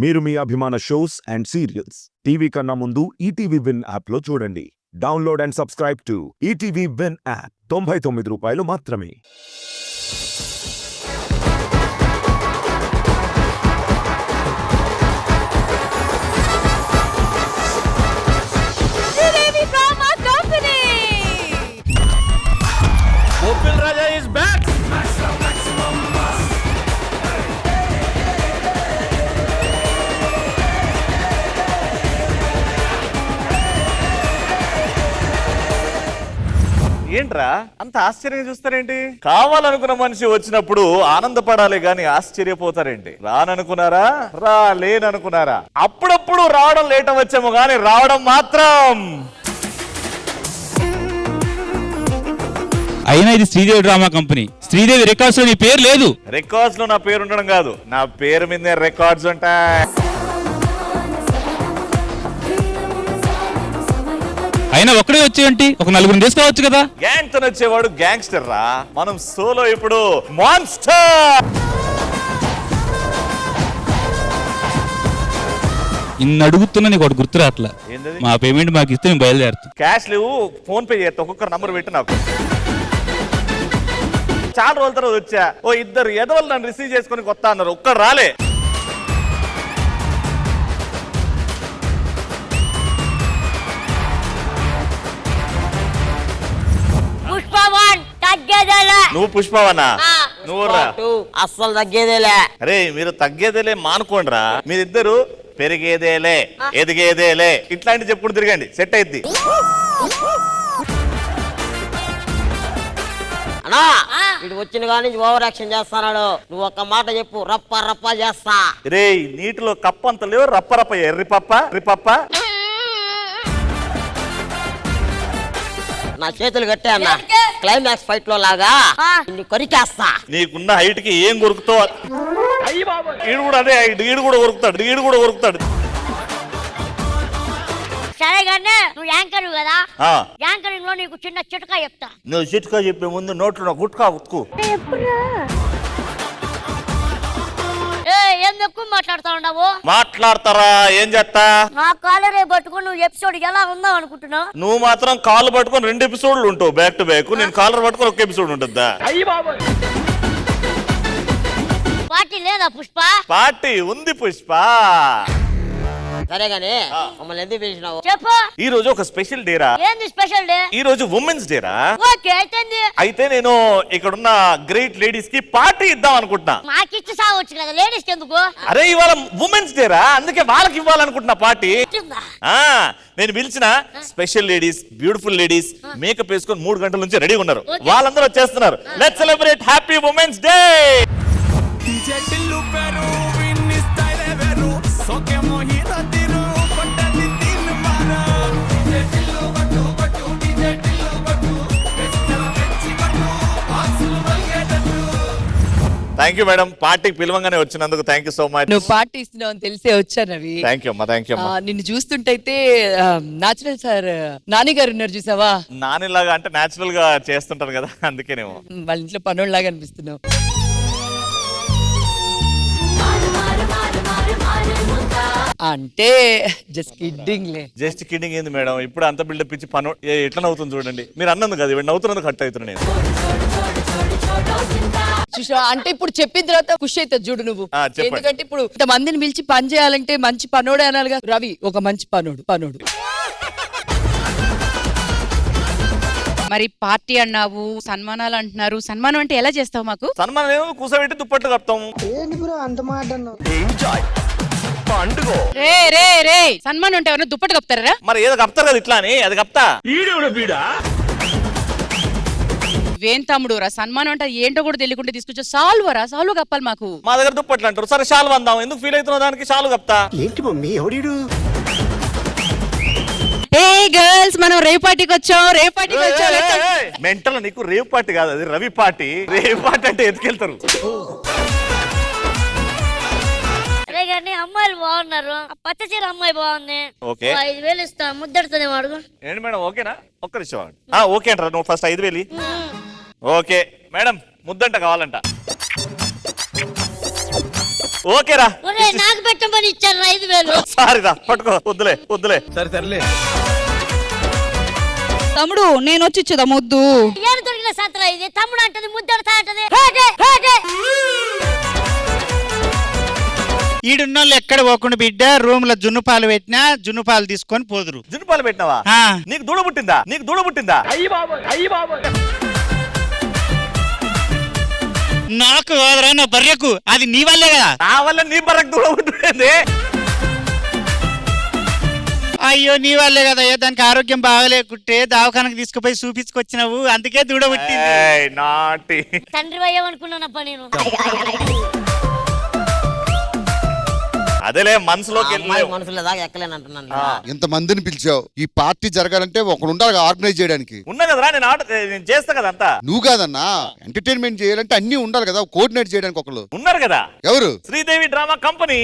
మీరు మీ అభిమాన shows and serials TV కన్నా ముందు ఈటీవీ విన్ యాప్లో చూడండి. Download and subscribe to ETV win app. 99 రూపాయలు మాత్రమే. Opil Raja is back. ఏంట్రా అంత ఆశ్చర్యంగా చూస్తారేంటి? కావాలనుకున్న మనిషి వచ్చినప్పుడు ఆనందపడాలి గాని ఆశ్చర్యపోతారేంటి? రాననుకున్నారా? లేననుకున్నారా? అప్పుడప్పుడు రావడం లేట్ అవ్వచ్చేమో గాని రావడం మాత్రం. అయినా ఇది Sridevi drama company. Sridevi records లో నీ పేరు లేదు. రికార్డ్స్ లో నా పేరు ఉండడం కాదు, నా పేరు మీదే రికార్డ్స్ ఉంటాయి. అయినా ఒక్కడే వచ్చేయంటి, ఒక నలుగురిని తీసుకోవచ్చు కదా. గ్యాంగ్ తో వచ్చేవాడు గ్యాంగ్స్టర్ రా, మనం సోలో ఇప్పుడు మాన్స్టర్. ఇన్ని అడుగుతున్నా నీకు ఒకటి గుర్తు రాట్లా. మా పేమెంట్ మాకు ఇస్తే మేము బయలుదేరుతాం. క్యాష్ లేవు, ఫోన్ పే చేస్తా. ఒక్కొక్కరు నంబర్ పెట్టి నాకు. చాలా రోజుల తర్వాత వచ్చా, ఓ ఇద్దరు ఎదవలు నన్ను రిసీవ్ చేసుకుని కొత్త అన్నారు, ఒక్కడు రాలే. నువ్వు పుష్పవనా? నువ్వు రా. అస్సలు తగ్గేదేలే. అరే మీరు తగ్గేదేలే మానుకోండిరా. మీరిద్దరు పెరిగేదేలే ఎదిగేదేలే ఇట్లాంటి చెప్పుడు తిరగండి, సెట్ అయిద్ది. అన్నా ఇటు వచ్చిన కానీ ఓవర్ యాక్షన్ చేస్తున్నాడు. నువ్వు ఒక్క మాట చెప్పు, రప్ప రప్ప చేస్తా. రే నీటిలో కప్ప అంత లేవు, రప్ప రప్ప ఎర్రి పప్ప. నా చేతులు కట్టే అన్న, క్లైమాక్స్ ఫైట్ లో లాగా నిన్ను కొరికేస్తా. నీకున్న హైట్ కి ఏం కొరుకుతావు? ఈడు కూడా అదే హైట్, ఈడు కూడా కొరుకుతాడు. సరే కానీ నువ్వు యాంకర్ కదా, యాంకరింగ్ లో నీకు చిన్న చిట్కా చెప్తా. నువ్వు చిట్కా చెప్పే ముందు నోట్లో గుట్కా ఉతుకు. ఎందుకు మాట్లాడుతా ఉన్నావు? మాట్లాడతారా? ఏం చేస్తా? నా కాలరే పట్టుకుని నువ్వు ఎపిసోడ్ ఎలా ఉందాం అనుకుంటున్నావు? నువ్వు మాత్రం కాలు పట్టుకొని 2 ఎపిసోడ్లు ఉంటావు బ్యాక్ టు బ్యాక్. నేను కాలర్ పట్టుకొని 1 ఎపిసోడ్ ఉంటుందా? పార్టీ లేదా పుష్ప? పార్టీ ఉంది పుష్ప. సరే గానీ మమ్మల్ని ఎందుకు పిలిచినావు చెప్పు. ఈ రోజు ఒక స్పెషల్ డేరా. ఏంది స్పెషల్ డే? ఈ రోజు ఉమెన్స్ డేరా. ఓకే అయితే నేను ఇక్కడున్న గ్రేట్ లేడీస్ కి పార్టీ ఇద్దాం అనుకుంటున్నా. మాకిచ్చి సావచ్చు కదా, లేడీస్ కి ఎందుకు? అరే ఇవాళ ఉమెన్స్ డేరా, అందుకే వాళ్ళకి ఇవ్వాలనుకుంటున్నా పార్టీ. నేను పిలిచిన special ladies, beautiful ladies makeup వేసుకొని 3 గంటల నుంచి రెడీగా ఉన్నారు. వాళ్ళందరూ వచ్చేస్తున్నారు. Let's celebrate happy women's day. Thank you madam, పార్టీకి పిలవంగానే వచ్చినందుకు థ్యాంక్ యూ సో మచ్. నువ్వు పార్టీ ఇస్తున్నావు అని తెలిసే వచ్చాను రవి. థ్యాంక్ యూ అమ్మా. నిన్ను చూస్తుంటైతే నాచురల్ సార్ నాని గారు ఉన్నారు చూసావా? నానిలాగా అంటే నేచురల్ గా చేస్తుంటారు కదా, అందుకేనేమో. వాళ్ళ ఇంట్లో పనోళ్ళలాగా అనిపిస్తున్నావు. అంటే జస్ట్ కిడ్డింగ్ ఏంది మేడం? ఇప్పుడు అంత బిల్డప్ ఇచ్చి పని ఎట్లా నవ్వుతుంది చూడండి. మీరు అన్నందు కదా, ఇవి నవ్వుతున్నందుకు కట్ అవుతున్నా నేను. చూసా అంటే ఇప్పుడు చెప్పిన తర్వాత ఖుషి అవుతుంది చూడు నువ్వు. ఎందుకంటే ఇప్పుడు ఇంతమందిని పిలిచి పని చేయాలంటే మంచి పనోడే అనాలిగా. రవి ఒక మంచి పనోడు. మరి పార్టీ అన్నావు, సన్మానాలు అంటున్నారు. సన్మానం అంటే ఎలా చేస్తావు మాకు? సన్మానం కూసబెట్టి దుప్పట్లు కప్తాము. రే సన్మానం అంటే ఎవరైనా దుప్పటి కప్తారా? మరి ఏదో కప్తారు కదా ఇట్లా అని, అది కప్తా. వేం తమ్ముడు రా, సన్మానం అంటే ఏంటో కూడా తెలియకుండా తీసుకొచ్చా. సాల్వ్ కప్పాలి మాకు. మా దగ్గర దుప్పట్లు అంటారు. సరే షాల్వ్ అందాం. ఎందుకు ఫీల్ అవుతున్నావు దానికి? షాల్వ్ కప్తా. ఏంటి మమ్మీ ఎవడీడు? గర్ల్స్ మనం రేవ్ పార్టీకి వచ్చాం. మెంటల్ నీకు రేవ్ పార్టీ కాదు, అది రవి పార్టీ. రేవ్ పార్టీ అంటే ఎత్తుకెళ్తారు. అదే కానీ అమ్మాయిలు బాగున్నారు. పచ్చ చీర అమ్మాయి బాగుంది. 5,000 ఇస్తా, ముద్దడుతూనే వాడు. ఏంటి మేడం ఓకేనా? ఒక్క నిమిషం. ఓకే అంటారా? నువ్వు ఫస్ట్ 5,000. ఓకే మేడం, ముద్దంట కావాలంట. ఓకేరా ఒరే నాకు పెట్టమని ఇచ్చారు 5,000. సారీరా పట్టుకో, వద్దులే వద్దులే. తమ్ముడు నేను వచ్చి ఇచ్చేదా ముద్దు. ఏడు దొరికిన సంతరా ఇది. తమ్ముడు అంటది, ముద్దడతా అంటది. Hegai, Hegai. ఈడున్నోళ్ళు ఎక్కడ పోకుండా బిడ్డ రూమ్ లో జున్ను పాలు పెట్టినా జున్ను పాలు తీసుకొని పోదురు. జున్నుపాలు పెట్టినావా? ఆ. నీకు దూడ పుట్టిందా? నీకు దూడ పుట్టిందా? నాకు కాదురా, నా బర్రెకు. అది నీ వల్లే కదా. నా వల్ల నీ బర్రకు దూడ పుట్టింది. అయ్యో నీ వల్లే కదా, దానికి ఆరోగ్యం బాగలేకుంటే దవాఖానకు తీసుకుపోయి చూపించుకొచ్చినావు, అందుకే దూడ పుట్టింది. ఏయ్, నాటి తండ్రి అయ్యామనుకున్నానప్ప నేను. అదేలే మనసులోకి అమ్మాయి మనసులో దాకా ఎక్కలేనంటున్నాను. ఎంత మందిని పిలిచావు? ఈ పార్టీ జరగాలంటే ఒకడు ఉండాలి ఆర్గనైజ్ చేయడానికి. ఉన్నా కదరా, నేను చేస్తా కదా అంతా. నువ్వు కాదన్నా, ఎంటర్టైన్మెంట్ చేయాలంటే అన్ని ఉండాలి కదా, కోఆర్డినేట్ చేయడానికి ఒకళ్ళు ఉన్నారు కదా. ఎవరు? Sridevi drama company.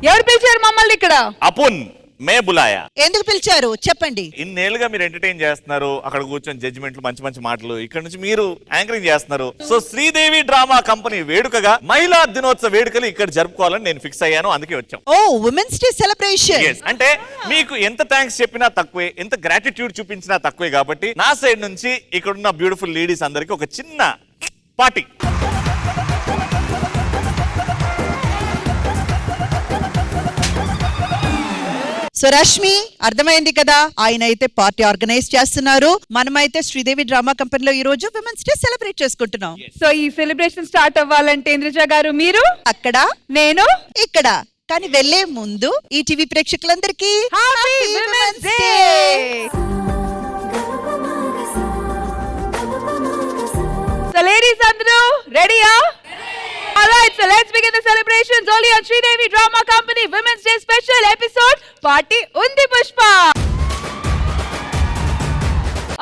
ఎవరు పిలిచారు మమ్మల్ని ఇక్కడ? అపున్ మే బులాయా. ఎందుకు పిలిచారు చెప్పండి. ఇన్నేళ్ళుగా మీరు ఎంటర్టైన్ చేస్తున్నారు, అక్కడ కూర్చొని జడ్జిమెంట్లు, మంచి మంచి మాటలు. ఇక్కడ నుంచి మీరు యాంకరింగ్ చేస్తున్నారు. సో శ్రీదేవి డ్రామా కంపెనీ వేడుకగా మహిళా దినోత్సవ వేడుకలు ఇక్కడ జరుపుకోవాలని నేను ఫిక్స్ అయ్యాను, అందుకే వచ్చాం. ఓ ఉమెన్స్ డే సెలబ్రేషన్. అంటే మీకు ఎంత థ్యాంక్స్ చెప్పినా తక్కువే, ఎంత గ్రాటిట్యూడ్ చూపించినా తక్కువే. కాబట్టి నా సైడ్ నుంచి ఇక్కడున్న బ్యూటిఫుల్ లేడీస్ అందరికి ఒక చిన్న పార్టీ. సో రష్మి, అర్థమైంది కదా, ఆయన అయితే పార్టీ ఆర్గనైజ్ చేస్తున్నారు, మనమైతే శ్రీదేవి డ్రామా కంపెనీలో ఈ రోజు విమెన్స్ డే సెలబ్రేట్ చేసుకుంటున్నాం. సో ఈ సెలబ్రేషన్ స్టార్ట్ అవ్వాలంటే ఇంద్రజ గారు మీరు అక్కడ, నేను ఇక్కడ. కానీ వెళ్లే ముందు ఈ టీవీ ప్రేక్షకులందరికీ happy women's day. So ladies అందరూ రెడీయా? Alright, so let's begin the celebrations only on Sridevi Drama Company Women's Day Special Episode Party Undi Pushpa.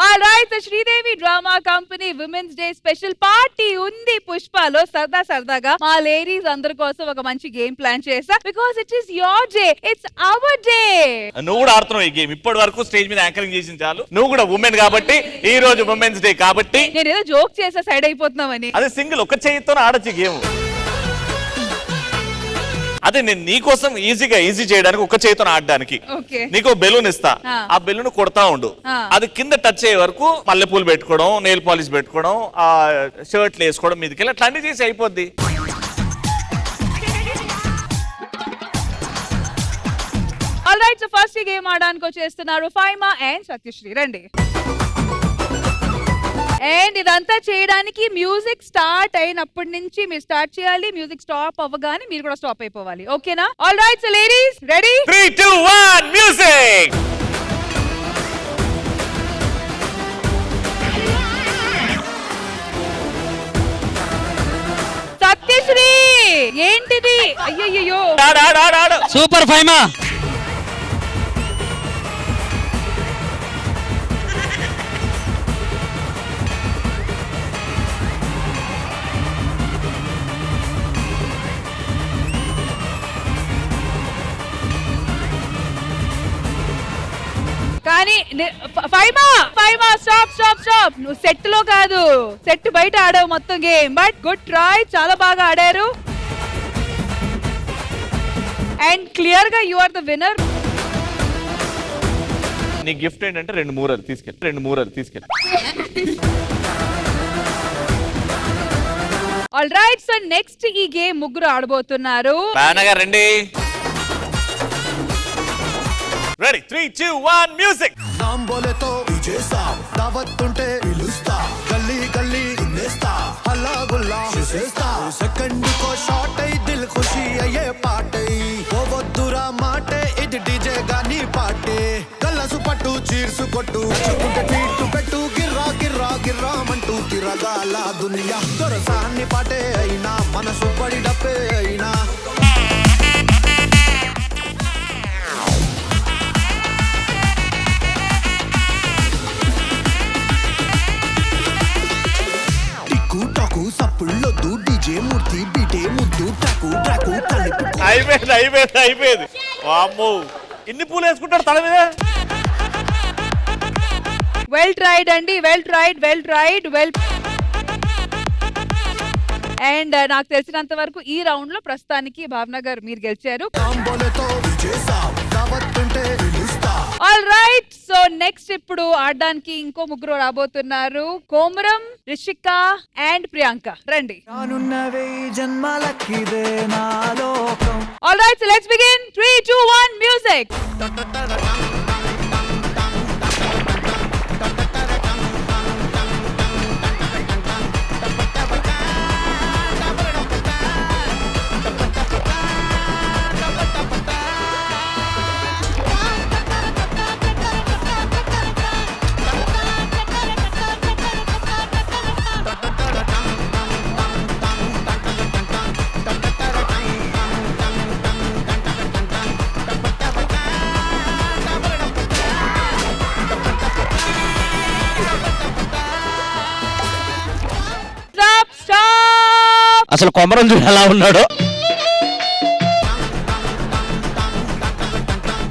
Alright, so Sridevi Drama Company Women's Day Special Party Undi Pushpa lo సరదాగా మా ladies అందరి కోసం ఒక మంచి game plan చేసా. Because it is your day, it's our day. నువ్వు కూడా ఆడుతున్నావు ఈ గేమ్. ఇప్పటి వరకు స్టేజ్ మీద యాంకరింగ్ చేసిన చాలు. నువ్వు కూడా ఉమెన్ కాబట్టి, ఈ రోజు ఉమెన్స్ డే కాబట్టి నేను ఏదో జోక్ చేసా సైడ్ అయిపోతున్నామని. అదే సింగిల్ ఒక చేయితో ఆడొచ్చు గేమ్. అదే నేను నీకోసం ఈజీ చేయడానికి ఒక చేతితో ఆడడానికి నీకు బెలూన్ ఇస్తా, ఆ బెలూన్ కొడతా ఉండు, అది కింద టచ్ అయ్యే వరకు మల్లెపూలు పెట్టుకోవడం, నెయిల్ పాలిష్ పెట్టుకోవడం, ఆ షర్ట్లు వేసుకోవడం, మీదకి అట్లాంటివి చేసి అయిపోద్ది. ఆల్రైట్, సో ఫస్ట్ గేమ్ ఆడడానికి వచ్చేస్తున్నారు ఫైమా అండ్ సత్యశ్రీ. రండి. అండ్ ఇదంతా చేయడానికి మ్యూజిక్ స్టార్ట్ అయినప్పటి నుంచి మీరు స్టార్ట్ చేయాలి, మ్యూజిక్ స్టాప్ అవ్వగానే మీరు కూడా స్టాప్ అయిపోవాలి. ఓకేనా? All right, so ladies ready? 3 2 1 music. Satyasri ఏంటిది? అయ్యయ్యో, సూపర్ ఫైమా. కానీ ఫైమా స్టాప్. నువ్వు సెట్ లో కాదు, సెట్ బయట ఆడావు మొత్తం గేమ్. బట్ గుడ్ ట్రై, చాలా బాగా ఆడారు. అండ్ క్లియర్ గా యు ఆర్ ద విన్నర్. నీ గిఫ్ట్ ఏంటంటే 2 మూరలు తీసుకెళ్ళి. ఆల్ రైట్, సో నెక్స్ట్ ఈ గేమ్ ముగ్గురు ఆడబోతున్నారు. రండి. Ready 3 2 1 music. नाम बोले तो डीजे साहब दावत ఉంటే పిలుస్తా గల్లీ గల్లీ ఇన్నేస్తా హల్లా గుల్లా చేసేస్తా సెకండ్ కో షాట్ అయి దిల్ ఖుషి అయ్యే పాటే ఓ వద్దురా మాటే ఇది డీజే గాని పాటే గల్లసు పట్టు చీర్సు కొట్టు చుకుంటే బీట్ పెట్టు గిర్రా గిర్రా గిర్రా మంటూ తిరగాల దునియా దొరసాన్ని పాటే అయినా మనసు పడి డప్పే అయినా టిక్కు టాకు సప్పుళ్ళొద్దు డీజే మూర్తి బీటే ముద్దు టాకు ట్రాకు కలిపి అయిపోయింది వామ్మో ఇన్ని పూలు వేసుకుంటాడు తల మీద. వెల్ ట్రైడ్ అండి, వెల్ ట్రైడ్. అండ్ నాకు తెలిసినంత వరకు ఈ రౌండ్ లో ప్రస్తుతానికి భావన గారు మీరు గెలిచారు. ఆల్ రైట్, సో నెక్స్ట్ ఇప్పుడు ఆడడానికి ఇంకో ముగ్గురు రాబోతున్నారు. కోమరం, రిషిక అండ్ ప్రియాంక. రండి. All right, so let's begin. 3, 2, 1 music. అసలు కొమరం చూడు ఎలా ఉన్నాడో.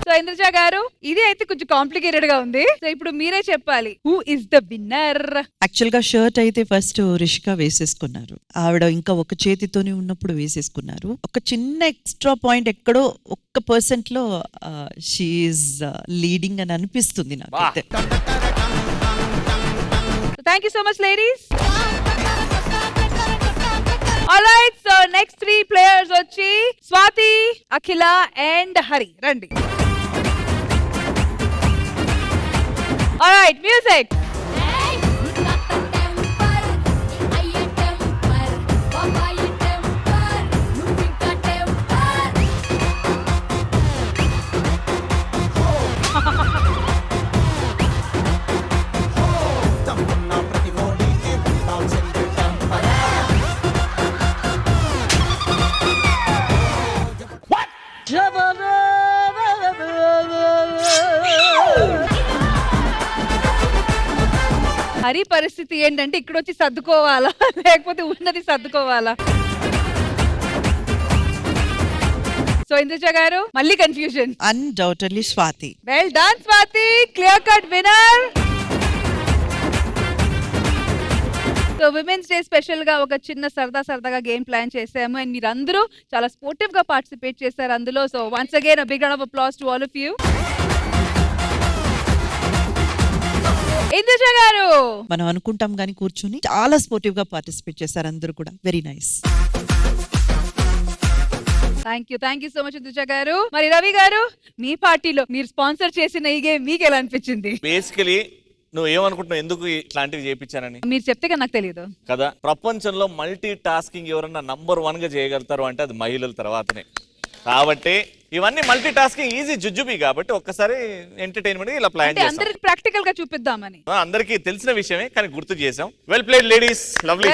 సో ఇంద్రజ గారు, ఇది అయితే కొంచెం కాంప్లికేటెడ్ గా ఉంది. సో ఇప్పుడు మీరే చెప్పాలి, who is the winner? Actual గా షర్ట్ అయితే ఫస్ట్ రిషిక వేసేసుకున్నారు. ఆవిడ ఇంకా ఒక చేతితోనే ఉన్నప్పుడు వేసేసుకున్నారు. ఒక చిన్న ఎక్స్ట్రా పాయింట్ ఎక్కడో 1% లో షీఈస్ లీడింగ్ అని అనిపిస్తుంది నాకైతే. Thank you so much ladies. Alright, so next 3 players వచ్చి స్వాతి, అఖిల అండ్ హరి. రండి. Alright, music. హరి పరిస్థితి ఏంటంటే ఇక్కడ వచ్చి సర్దుకోవాలా లేకపోతే ఉన్నది సర్దుకోవాలా? సో ఇంద్రజ గారు మళ్ళీ confusion. Undoubtedly Swathi. Well done Swathi, clear cut winner. So women's day special గా ఒక చిన్న సరదాగా గేమ్ ప్లాన్ చేసాము అండ్ మీరందరూ చాలా స్పోర్టివ్ గా పార్టిసిపేట్ చేశారు అందులో. So once again a big round of applause to all of you. Indraja గారు, మనం అనుకుంటాం గానీ కూర్చుని చాలా స్పోర్టివ్ గా పార్టిసిపేట్ చేశారు అందరూ కూడా. Very nice. Thank you so much Indraja గారు. మరి రవి గారు, మీ పార్టీలో మీరు స్పాన్సర్ చేసిన ఈ గేమ్ మీకు ఎలా అనిపించింది? బేసికలీ నువ్వు ఏమనుకుంటున్నావు ఎందుకు ఇట్లాంటివి చేయించానని? మీరు చెప్తే కదా నాకు తెలియదు కదా. ప్రపంచంలో మల్టీ టాస్కింగ్ ఎవరన్నా నంబర్ 1 గా చేయగలుగుతారు అంటే అది మహిళల తర్వాతనే. కాబట్టి ఇవన్నీ మల్టీ టాస్కింగ్ ఈజీ జుజుబి కాబట్టి ఒక్కసారి ఎంటర్టైన్మెంట్ ఇలా ప్లాన్ చేసాం. అందరికి ప్రాక్టికల్ గా చూపిద్దామని. అందరికీ తెలిసిన విషయమే కానీ గుర్తు చేసాం. Well played ladies, lovely.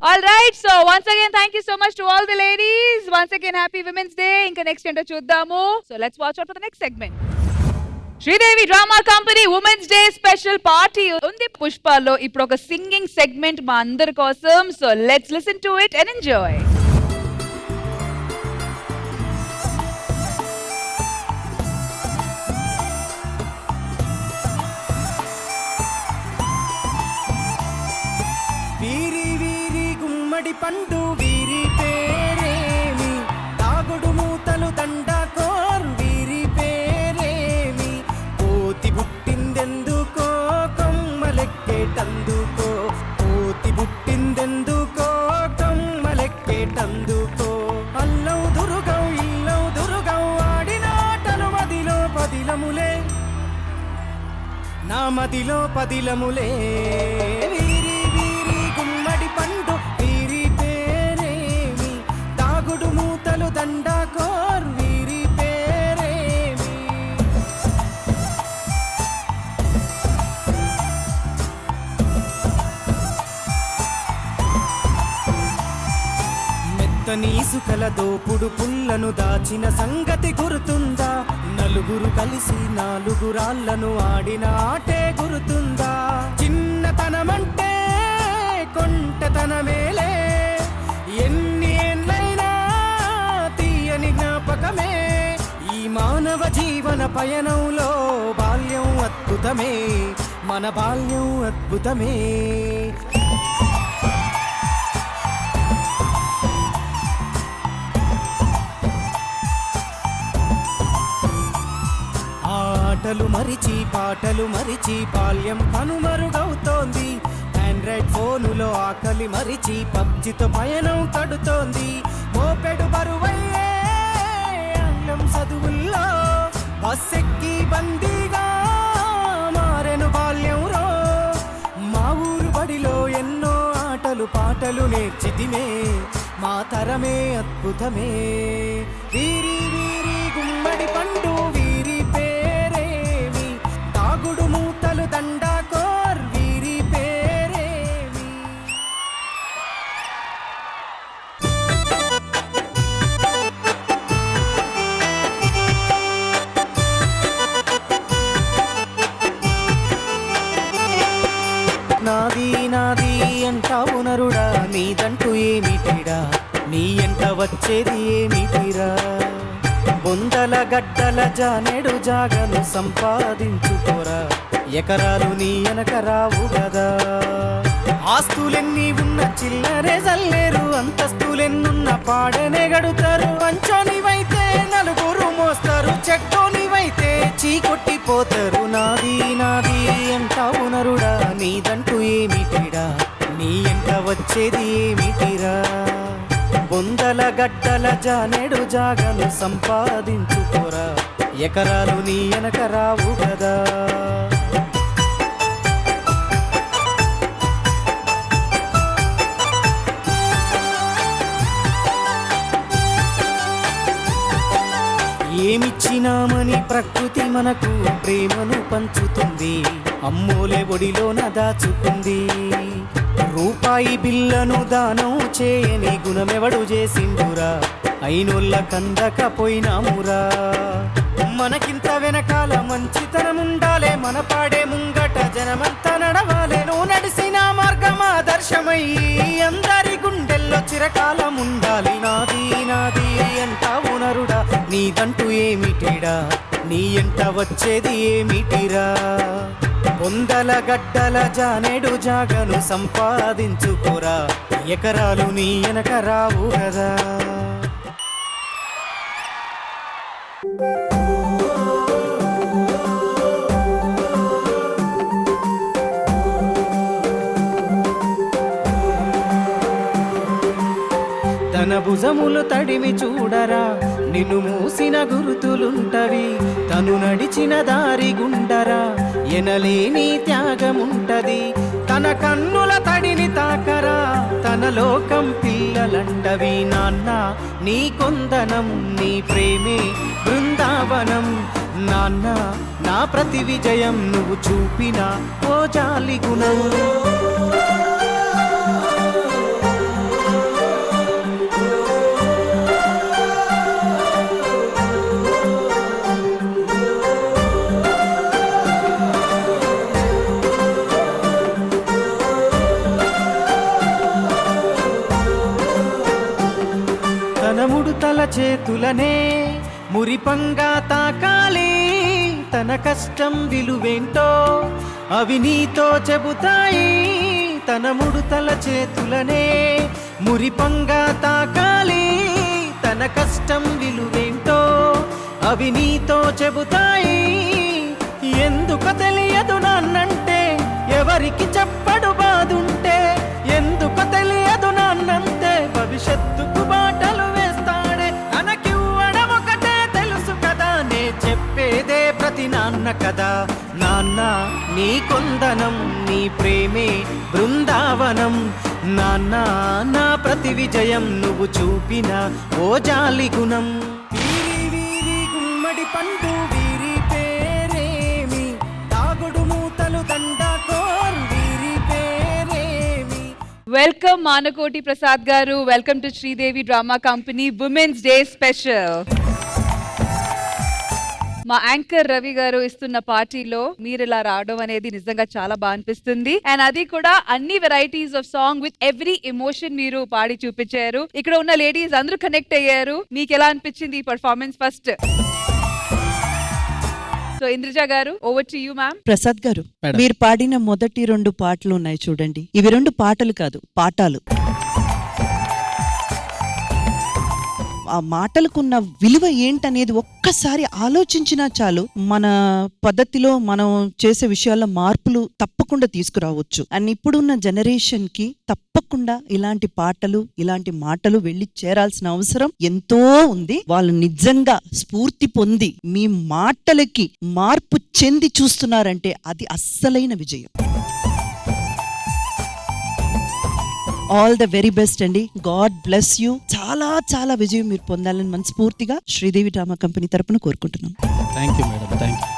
All right, so once again thank you so much to all the ladies. Once again happy Women's Day. Inka next ఏంటో చూద్దాము. So let's watch out for the next segment. Sridevi drama company women's day special party ఉంది పుష్పలో. ఇప్పుడు ఒక singing segment మా అందరి కోసం. So let's listen to it and enjoy. పండు వీరి పేరేమి, తాగుడు మూతలు దండకోర్ వీరి పేరేమి, కోతి బుట్టిందెందుకో కొమ్మలెక్కేటందుకో, కోతి బుట్టిందెందుకో కొమ్మలెక్కేటందుకో, అల్లవు దురుగం ఇల్లవు దురుగం ఆడినాటలు మదిలో పదిలములే, నా మదిలో పదిలములే, వీరి వీరి గుమ్మడి పండు మూతలు దండకోర్ వీరి పేరేమి. నీసుకల దోపుడు పుల్లను దాచిన సంగతి గుర్తుందా? నలుగురు కలిసి నాలుగురాళ్లను ఆడిన ఆటే గుర్తుందా? చిన్నతనమంటే కొంటతనమేలే, ఎన్ని ఏళ్ళైనా తీయని జ్ఞాపకమే. ఈ మానవ జీవన పయనంలో బాల్యం అద్భుతమే, మన బాల్యం అద్భుతమే. ఆటలు మరిచి పాటలు మరిచి బాల్యం కనుమరుగవుతోంది. ఆండ్రాయిడ్ ఫోనులో ఆకలి మరిచి పబ్జితో పయనం కడుతోంది. మోపెడు బరువయ్యే ఆంగ్లం చదువుల్లో బస్సెక్కి బందీగా మారెను బాల్యం రో. మా ఊరు బడిలో ఎన్నో ఆటలు పాటలు నేర్చితిమే, మా తరమే అద్భుతమే. వీరి వీరి గుమ్మడి పండు వీరి పేరేమి, తాగుడు మూతలు దండాకోర్ వీరి పేరేమి. నాది నాది అంటావు నరుడా, నీదంటూ ఏమిటిరా, నీ ఎంట వచ్చేది ఏమిటిరా? బొందల గడ్డల జానెడు జాగను సంపాదించుకోరా, ఎకరాలు నీ వెనక రావు గదా. ఆస్తులెన్ని ఉన్న చిల్లరే జల్లేరు, అంతస్తులెన్నున్న పాడనే గడుతారు. పంచోనివైతే నలుగురు మోస్తారు, చెట్టోనివైతే చీకొట్టిపోతారు. నాది నాది అంటావు నరుడా, నీదంటూ ఏమిటిరా, నీ ఎంట వచ్చేది ఏమిటిరా? బొందల గడ్డల జానెడు జాగను సంపాదించుకోరా, ఎకరాలు నీ వెనక రావు గదా. ఏమిచ్చినామని ప్రకృతి మనకు ప్రేమను పంచుతుంది, అమ్మోలే ఒడిలోన దాచుకుంది. రూపాయి బిల్లను దానం చేయని గుణమెవడు చేసిండురా, అయినోళ్ళ కందకపోయినామురా. మనకింత వెనకాల మంచితనముండాలే, మన పాడే ముంగట జనమంతా నడవాలే. నువ్వు నడిసిన మార్గం ఆదర్శమయ్యి అందరి గుండెల్లో చిరకాలం ఉండాలి. నాది నాది అంటావు నరుడా, నీదంటూ ఏమిటిడా, నీ ఎంట వచ్చేది ఏమిటిరా? బొందల గడ్డల జానెడు జాగను సంపాదించుకోరా, ఎకరాలు నీ వెనక రావు కదా. తన భుజములు తడిమి చూడరా, నిన్ను మూసిన గురుతులుంటవి. తను నడిచిన దారి గుండరా, ఎనలేని త్యాగముంటది. తన కన్నుల తడిని తాకరా, తన లోకం పిల్లలంటవి. నాన్న నీ కొందనం, నీ ప్రేమే బృందావనం. నాన్న నా ప్రతి విజయం, నువ్వు చూపిన ఓ జాలి గుణం. తల చేతులనే మురిపంగా తాకాలి, తన కష్టం విలువేంటో అవి నీతో చెబుతాయి. తన ముడుతల చేతులనే మురిపంగా తాకాలి, తన కష్టం విలువేంటో అవి నీతో చెబుతాయి. ఎందుకు తెలియదు నాన్నంటే, ఎవరికి చెప్పడు బాదుంటే. ఎందుకు తెలియదు నాన్నంతే, భవిష్యత్తుకు బాటలు వేస్తాడే. తనకివ్వడం ఒకటే తెలుసు కదా, నే చెప్పేదే ప్రతి నాన్న కదా. నాన్న నీ కొందనం, నీ ప్రేమే బృందావనం. నాన్న నా ప్రతి విజయం, నువ్వు చూపిన ఓ జాలి గుణం. వీరి వీరి గుమ్మడి పండు వీరి పేరేమి, తాగుడు మూతలు దండాకోర్ వీరి పేరేమి. వెల్కమ్ మానకోటి ప్రసాద్ గారు. Welcome to Sridevi drama company women's day special. మా యాంకర్ రవి గారు ఇస్తున్న పార్టీలో మీరు ఇలా రావడం అనేది నిజంగా చాలా బాగా అనిపిస్తుంది. అండ్ అది కూడా అన్ని varieties of song with every emotion మీరు పాడి చూపించారు. ఇక్కడ ఉన్న లేడీస్ అందరూ కనెక్ట్ అయ్యారు. మీకు ఎలా అనిపించింది ఈ పర్ఫార్మెన్స్? ఫస్ట్ సో ఇంద్రజ గారు, over to you ma'am. Prasad గారు, మీరు పాడిన మొదటి 2 పాటలు ఉన్నాయి చూడండి, ఇవి 2 పాటలు కాదు, పాఠాలు. ఆ మాటలకున్న విలువ ఏంటనేది ఒక్కసారి ఆలోచించినా చాలు, మన పద్ధతిలో మనం చేసే విషయాల్లో మార్పులు తప్పకుండా తీసుకురావచ్చు. అండ్ ఇప్పుడున్న జనరేషన్ కి తప్పకుండా ఇలాంటి పాటలు, ఇలాంటి మాటలు వెళ్ళి చేరాల్సిన అవసరం ఎంతో ఉంది. వాళ్ళు నిజంగా స్ఫూర్తి పొంది మీ మాటలకి మార్పు చెంది చూస్తున్నారంటే అది అస్సలైన విజయం. ఆల్ ద వెరీ బెస్ట్ అండి. God bless you. చాలా చాలా విజయం మీరు పొందాలని మనస్ఫూర్తిగా శ్రీదేవి డ్రామా కంపెనీ తరపున కోరుకుంటున్నాం. Thank you madam, thank you.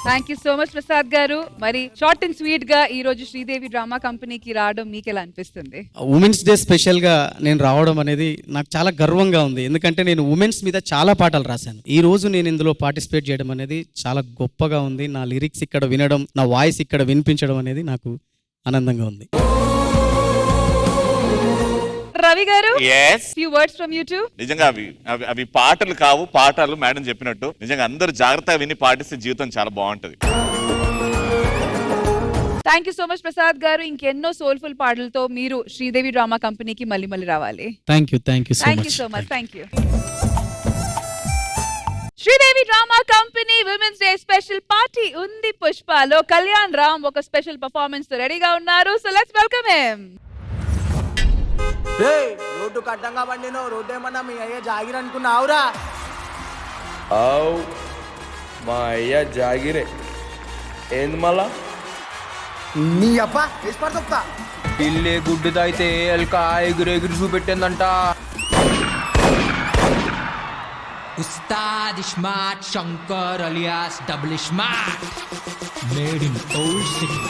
Thank you so much Prasad గారు. మరి షార్ట్ అండ్ స్వీట్ గా ఈ రోజు శ్రీదేవి డ్రామా కంపెనీకి రావడం మీకు ఎలా అనిపిస్తుంది? ఉమెన్స్ డే స్పెషల్ గా నేను రావడం అనేది నాకు చాలా గర్వంగా ఉంది. ఎందుకంటే నేను ఉమెన్స్ మీద చాలా పాటలు రాశాను. ఈ రోజు నేను ఇందులో పార్టిసిపేట్ చేయడం అనేది చాలా గొప్పగా ఉంది. నా లిరిక్స్ ఇక్కడ వినడం, నా వాయిస్ ఇక్కడ వినిపించడం అనేది నాకు ఆనందంగా ఉంది. రవి గారు, yes, few words from you too. నిజంగా అవి పాటలు కావు, పాటలు మేడం చెప్పినట్టు. నిజంగా అందరూ జాగ్రత్తగా విని పాటిస్తే జీవితం చాలా బాగుంటది. Thank you so much Prasad గారు. ఇంకెన్నో సోల్ఫుల్ పాటలతో మీరు శ్రీదేవి డ్రామా కంపెనీకి మళ్ళీ రావాలి. Thank you so much. Thank you. Sridevi drama company women's day special party ఉంది పుష్పలో కళ్యాణ్ రామ్ ఒక స్పెషల్ పర్ఫార్మెన్స్ తో రెడీగా ఉన్నారు. So let's welcome him. Road కట్టంగా పండినో రోడ్డు ఏమన్నా మీ అయ్యే జాగిర్ అనుకున్నావురా? మా అయ్య జాగిరే ఏంది మళ్ళా? నీ అబ్బా వేసిపడుతా పిల్లే గుడ్డు తాగితే ఎల్క ఎగురెగురు చూపెట్టిందంట. Ustaad smart Shankar alias double smart made in old city.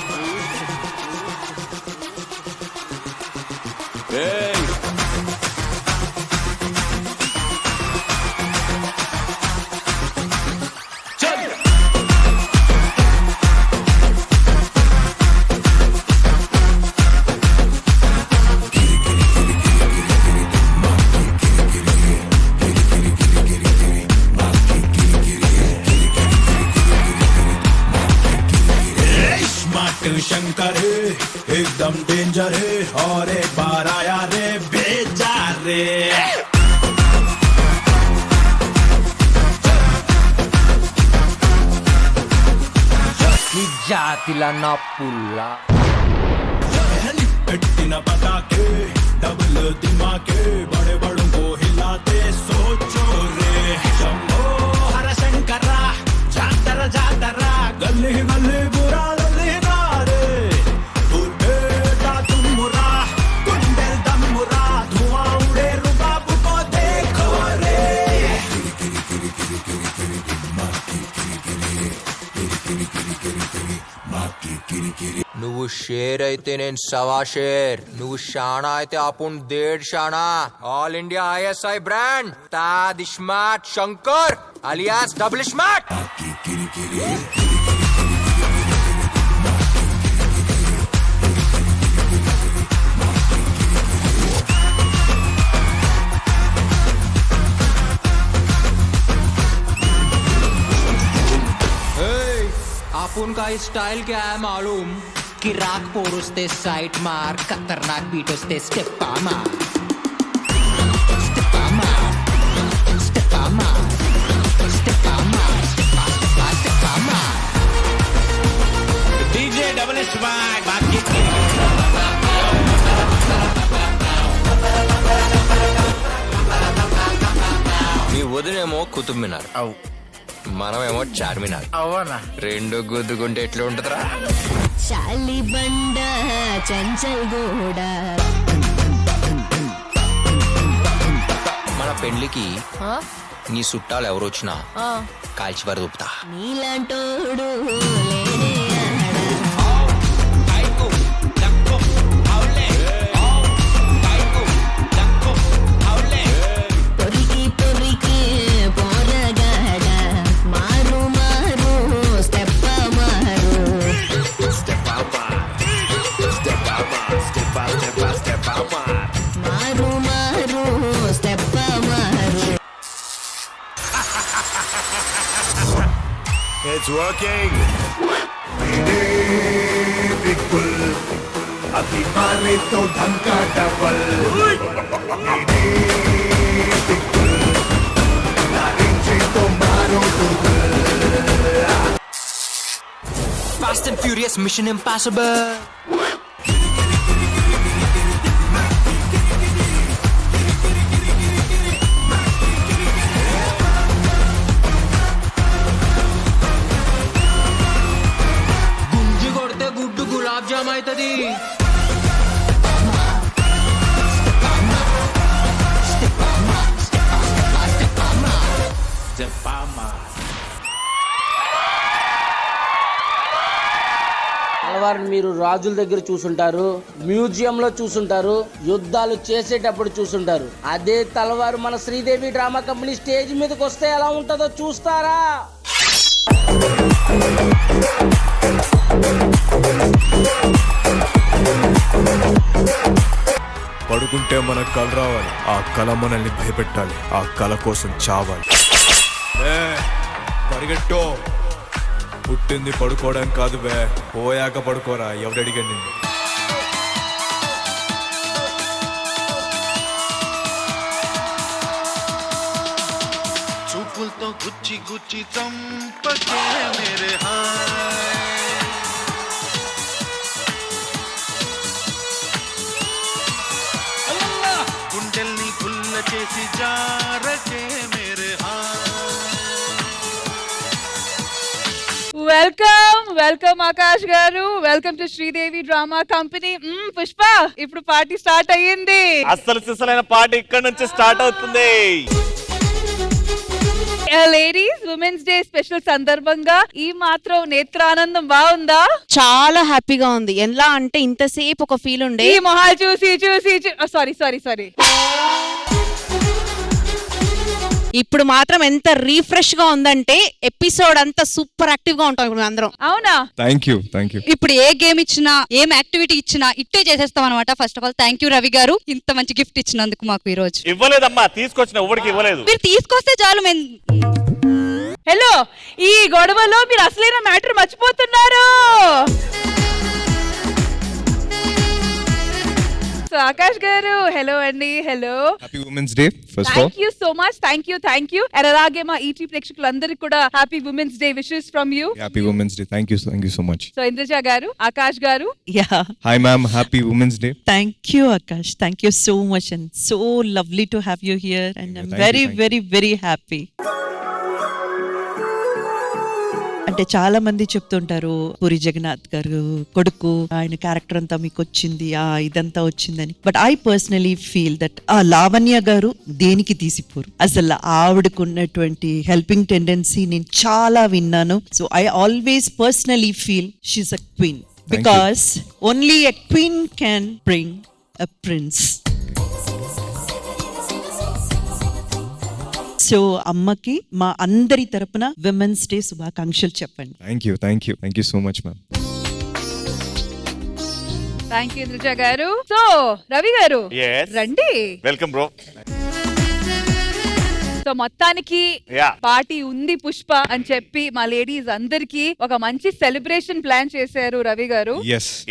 Shankar है एकदम डेंजर है और एक बार आया रे बेजार रे. జాతిల నా పుల్ల పెట్టిన పటాకే डबल दिमागे बड़े बड़ों को हिलाते सोचो रे. शंभो हर शंकरा जातरा जातरा गली गली बुरा నువ్వు షేర్ అయితే నేను సవా షేర్, నువ్వు షానా అయితే అపున్ దేడ్ షానా. ఆల్ ఇండియా ఐఎస్ఐ బ్రాండ్ తాద్ smart Shankar alias double smart. अपुन का स्टाइल क्या है मालूम? किराक पोरुस्ते साइट मार, खतरनाक बीट वस्ते स्टेप्पा मार, स्टेप्पा मार, स्टेप्पा मार, स्टेप्पा मार, स्टेप्पा स्टेप्पा मार. डीजे डबल स्मार्ट बाकी నీ వదినేమో కుతుబ్ మినార్, మనమేమో చార్మినార్. అవునా? రెండు గుద్దుకుంటే ఎట్లా ఉంటుందిరా? చాలి బండ చంచల్ గోడ. మన పెళ్లికి నీ చుట్టాలు ఎవరు వచ్చినా కాల్చి వరదూపుతా. నీలాంటోడు It's working. अभी मारे तो धमका डबल तो मारो Fast and Furious Mission Impossible. గుంజి కొడితే గుడ్డు గులాబ్ జామ్ అవుతుంది. తలవారిని మీరు రాజుల దగ్గర చూసుంటారు, మ్యూజియం లో చూసుంటారు, యుద్ధాలు చేసేటప్పుడు చూసుంటారు. అదే తలవారు మన శ్రీదేవి డ్రామా కంపెనీ స్టేజ్ మీదకి వస్తే ఎలా ఉంటుందో చూస్తారా? పడుకుంటే మనకు కల రావాలి, ఆ కల మనల్ని భయపెట్టాలి, ఆ కల కోసం చావాలి. పరిగెట్టో, పుట్టింది పడుకోవడానికి కాదు బే, పోయాక పడుకోరా, ఎవడడిగా నిన్ను. చూపులతో గుచ్చి గుచ్చి చంపకే మేరే హాయ్, గుండెల్ని గుల్ల చేసి జారకే మేరే వెల్కమ్ ఆకాష్ గారు, welcome to Sridevi drama company. Pushpa, ఇప్పుడు పార్టీ స్టార్ట్ అయ్యింది. అస్సలు సిసలైన పార్టీ ఇక్కడ నుంచి స్టార్ట్ అవుతుంది. లేడీస్ ఉమెన్స్ డే స్పెషల్ సందర్భంగా ఈ మాత్రం నేత్రానందం బాగుందా? చాలా హ్యాపీగా ఉంది. ఎలా అంటే ఇంతసేపు ఒక ఫీల్ ఉండే, ఈ మొహాలు చూసి సారీ ఇప్పుడు మాత్రం ఎంత రీఫ్రెష్ గా ఉందంటే ఎపిసోడ్ అంతా సూపర్ యాక్టివ్ గా ఉంటాం ఇప్పుడు అందరం. అవునా? Thank you. ఇప్పుడు ఏ గేమ్ ఇచ్చినా, ఏం యాక్టివిటీ ఇచ్చినా ఇట్టే చేసేస్తాం అనమాట. First of all thank you Ravi గారు, ఇంత మంచి గిఫ్ట్ ఇచ్చినందుకు మాకు ఈ రోజు. ఇవ్వలేదమ్మా, తీసుకొచ్చిన ఎవరికి ఇవ్వలేదు. మీరు తీసుకొస్తే చాలు. హలో, ఈ గొడవలో మీరు అసలైన మ్యాటర్ మర్చిపోతున్నారు. సో ఆకాష్ గారు, హలో అండి. Hello, happy women's day first of all. Thank you so much. Thank you. And అలాగే మా ఈటీ ప్రేక్షకులందరికీ కూడా happy women's day wishes from you. Happy women's day. Thank you so much. So Indraja గారు, ఆకాష్ గారు. Yeah. Hi ma'am, happy women's day. Thank you, Akash. Thank you so much, and so lovely to have you here. And I'm Thank you. very happy. అంటే చాలా మంది చెప్తుంటారు, పూరి జగన్నాథ్ గారు కొడుకు, ఆయన character అంతా మీకు వచ్చింది, ఇదంతా వచ్చిందని. But I personally feel that ఆ లావణ్య గారు దేనికి తీసిపోరు. అసలు ఆవిడకున్నటువంటి హెల్పింగ్ టెండెన్సీ నేను చాలా విన్నాను. So I always personally feel she's a queen, because only a queen can bring a prince. So అమ్మకి మా అందరి తరపున విమెన్స్ డే శుభాకాంక్షలు చెప్పండి. Thank you so much ma'am. Thank you Indraja గారు. సో రవి గారు, రండి. Welcome bro. సో మొత్తానికి Yeah. పార్టీ ఉంది పుష్ప అని చెప్పి మా లేడీస్ అందరికి ఒక మంచి సెలబ్రేషన్ ప్లాన్ చేశారు రవి గారు.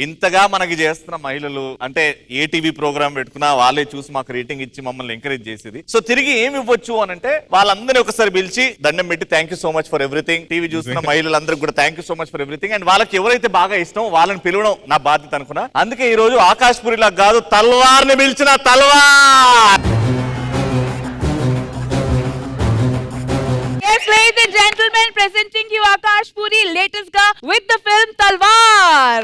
ఇంతగా మనకి చేస్తున్న మహిళలు అంటే ఏ టీవీ ప్రోగ్రామ్ పెట్టుకున్నా వాళ్ళే చూసి మాకు రేటింగ్ ఇచ్చి మమ్మల్ని ఎంకరేజ్ చేసేది. సో తిరిగి ఏమి ఇవ్వచ్చు అని అంటే వాళ్ళందరినీ ఒకసారి పిలిచి దండం పెట్టి thank you so much for everything. TV చూస్తున్న మహిళలందరికీ కూడా thank you so much for everything. And వాళ్ళకి ఎవరైతే బాగా ఇష్టం వాళ్ళని పిలవడం నా బాధ్యత అనుకున్నా. అందుకే ఈ రోజు ఆకాష్ పూరిలా కాదు, తల్వార్ని పిలిచిన తల్వార్. Yes, ladies and gentlemen, presenting you Akash Puri latest ga with the film Talwar.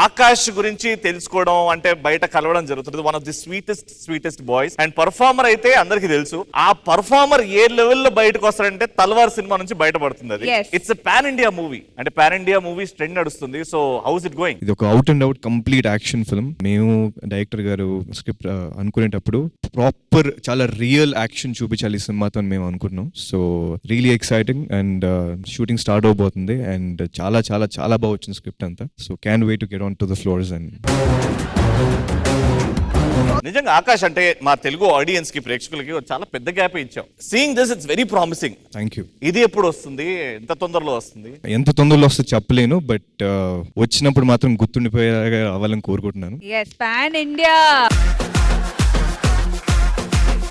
Akash గురించి తెలుసుకోవడం అంటే బయట కలవడం జరుగుతుంది. One of the sweetest boys and performer అయితే అందరికి తెలుసు. ఆ పర్ఫార్మర్ ఏ లెవెల్లో బయటకు వస్తాడంటే తల్వార్ సినిమా నుంచి బయటపడుతుంది. అది ఇట్స్ పాన్ ఇండియా మూవీ, అంటే పాన్ ఇండియా మూవీస్ ట్రెండ్ నడుస్తుంది. So how's it going? ఇది ఒక out and out complete action film. మేము డైరెక్టర్ గారు స్క్రిప్ట్ అనుకునేటప్పుడు ప్రాపర్ చాలా రియల్ యాక్షన్ చూపించాలి ఈ సినిమాతో మేము అనుకున్నాం. So really exciting. And shooting start అవబోతుంది అండ్ చాలా చాలా చాలా బాగా వచ్చింది స్క్రిప్ట్ అంతా. So can wait to get on to the floors and నిజంగా ఆకాష్ అంటే మా తెలుగు ఆడియన్స్ కి ప్రేక్షకులకి ఒక చాలా పెద్ద గ్యాప్ ఇచ్చాం. Seeing this it's very promising. Thank you. ఇది ఎప్పుడు వస్తుంది, ఎంత తొందరలో వస్తుంది? ఎంత తొందరలో వస్తే చెప్పలేను, బట్ వచ్చినప్పుడు మాత్రం గుర్తుండిపోయేలాగా అవ్వాలని కోరుకుంటున్నాను. Yes, pan India.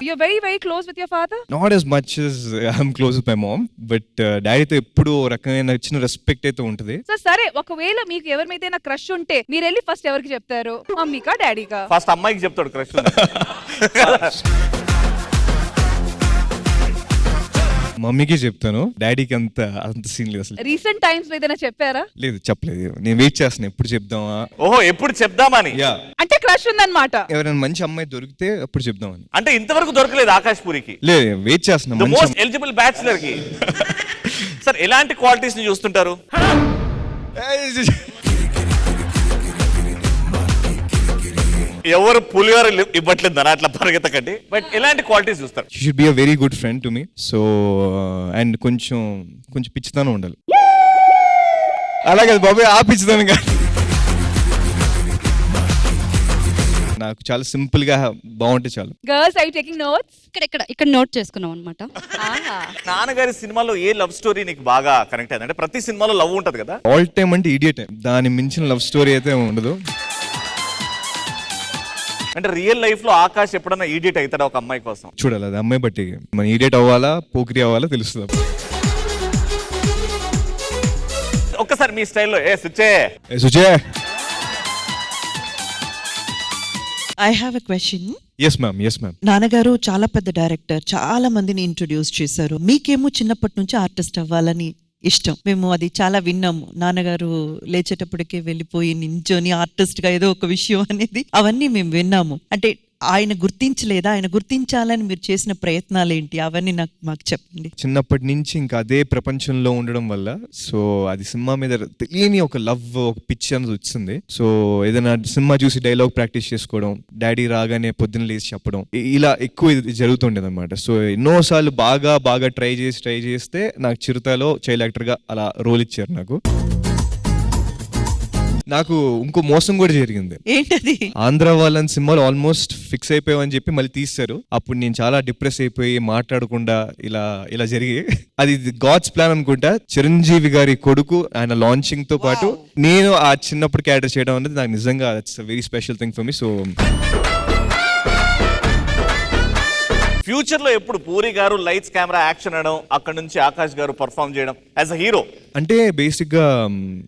You're very, very close with your father? Not as much as I'm close with my mom, but డాడీతో ఎప్పుడు రకమైన చిన్న రెస్పెక్ట్ అయితే ఉంటుంది. సో సరే, ఒకవేళ మీకు ఎవరి మీద క్రష్ ఉంటే మీరు వెళ్ళి ఫస్ట్ ఎవరికి చెప్తారు? మమ్మీకా డాడీకా? ఫస్ట్ అమ్మాయికి చెప్తాడు క్రష్. మమ్మీకి చెప్తాను, డాడీకి అంత సీన్ లేదు అసలు. రీసెంట్ టైమ్స్ లో ఏదైనా చెప్పారా? లేదు, చెప్పలేదు. నేను వెయిట్ చేస్తాను ఎప్పుడు చెప్దామా. ఓహో, ఎప్పుడు చెప్దామని. అంటే క్రష్ ఉందన్నమాట. ఎవరైనా మంచి అమ్మాయి దొరికితే అప్పుడు చెప్దామని. అంటే ఇంతవరకు దొరకలేదు ఆకాష్ పూరికి? లేదు, వెయిట్ చేస్తున్నా. మోస్ట్ ఎలిజిబుల్ బ్యాచులర్ కి. సార్, ఎలాంటి క్వాలిటీస్ ని చూస్తుంటారు? ఎవరు పులిహోర ఇవ్వట్లేదు అని అట్లా పరిగెత్తకండి, బట్ ఎలాంటి క్వాలిటీస్ చూస్తారు? She should be a very good friend to me. So and కొంచెం పిచ్చితనం ఉండాలి. అలాగే బాబాయ్, ఆ పిచ్చితనం కాదు. నాకు చాలా సింపుల్ గా బాగుంటే చాలు. Girls I taking notes. ఇక్కడ నోట్ చేసుకున్నాం అనమాట. నాన్నగారి సినిమాలో ఏ లవ్ స్టోరీ నీకు బాగా కనెక్ట్ అయింది? అంటే ప్రతి సినిమాలో లవ్ ఉంటది కదా. ఆల్ టైమ్ అంటే ఇడియట్. దాని మించిన లవ్ స్టోరీ అయితే ఉండదు. అంటే రియల్ లైఫ్ లో ఆకాష్ ఎప్పుడన్నా ఈడియట్ అవుతాడా ఒక అమ్మాయి కోసం? చూడాలి, అది అమ్మాయి బట్టి. మన ఈడియట్ అవ్వాలా పోకిరి అవ్వాలా తెలుస్తుంది. ఒక్కసారి మీ స్టైల్లో సుచే. I have a question. Yes ma'am. నాన్నగారు చాలా పెద్ద డైరెక్టర్, చాలా మందిని ఇంట్రొడ్యూస్ చేశారు. మీకేమో చిన్నప్పటి నుంచి ఆర్టిస్ట్ అవ్వాలని ఇష్టం. మేము అది చాలా విన్నాము. నాన్నగారు లేచేటప్పటికే వెళ్ళిపోయి నించొని ఆర్టిస్ట్ గా ఏదో ఒక విషయం అనేది, అవన్నీ మేము విన్నాము. అంటే ఆయన గుర్తించలేదా? ఆయన గుర్తించాలని మీరు చేసిన ప్రయత్నాలు ఏంటి? అవన్నీ మాకు చెప్పండి. చిన్నప్పటి నుంచి ఇంకా అదే ప్రపంచంలో ఉండడం వల్ల, సో అది సినిమా మీద తెలియని ఒక లవ్, ఒక పిచ్ అనేది వచ్చింది. సో ఏదైనా సినిమా చూసి డైలాగ్ ప్రాక్టీస్ చేసుకోవడం, డాడీ రాగానే పొద్దున్న లేచి చెప్పడం, ఇలా ఎక్కువ ఇది జరుగుతుండేది అనమాట. సో ఎన్నోసార్లు బాగా ట్రై చేస్తే నాకు చిరుతలో చైల్డ్ యాక్టర్ గా అలా రోల్ ఇచ్చారు. నాకు ఇంకో మోసం కూడా జరిగింది. ఏంటది? ఆంధ్ర వాళ్ళని సినిమాలో ఆల్మోస్ట్ ఫిక్స్ అయిపోయామని చెప్పి మళ్ళీ తీస్తారు. అప్పుడు నేను చాలా డిప్రెస్ అయిపోయి మాట్లాడకుండా ఇలా జరిగి, అది గాడ్స్ ప్లాన్ అనుకుంటా. చిరంజీవి గారి కొడుకు ఆయన లాంచింగ్ తో పాటు నేను ఆ చిన్నప్పుడు క్యారెక్టర్ చేయడం అనేది నాకు నిజంగా it's a very special thing for me. So future లో ఎప్పుడు పూరి గారు లైట్స్ కెమెరా యాక్షన్ అనడం, అక్కడ నుంచి ఆకాష్ గారు పర్ఫామ్ చేయడం యాజ్ అ హీరో? అంటే బేసిక్ గా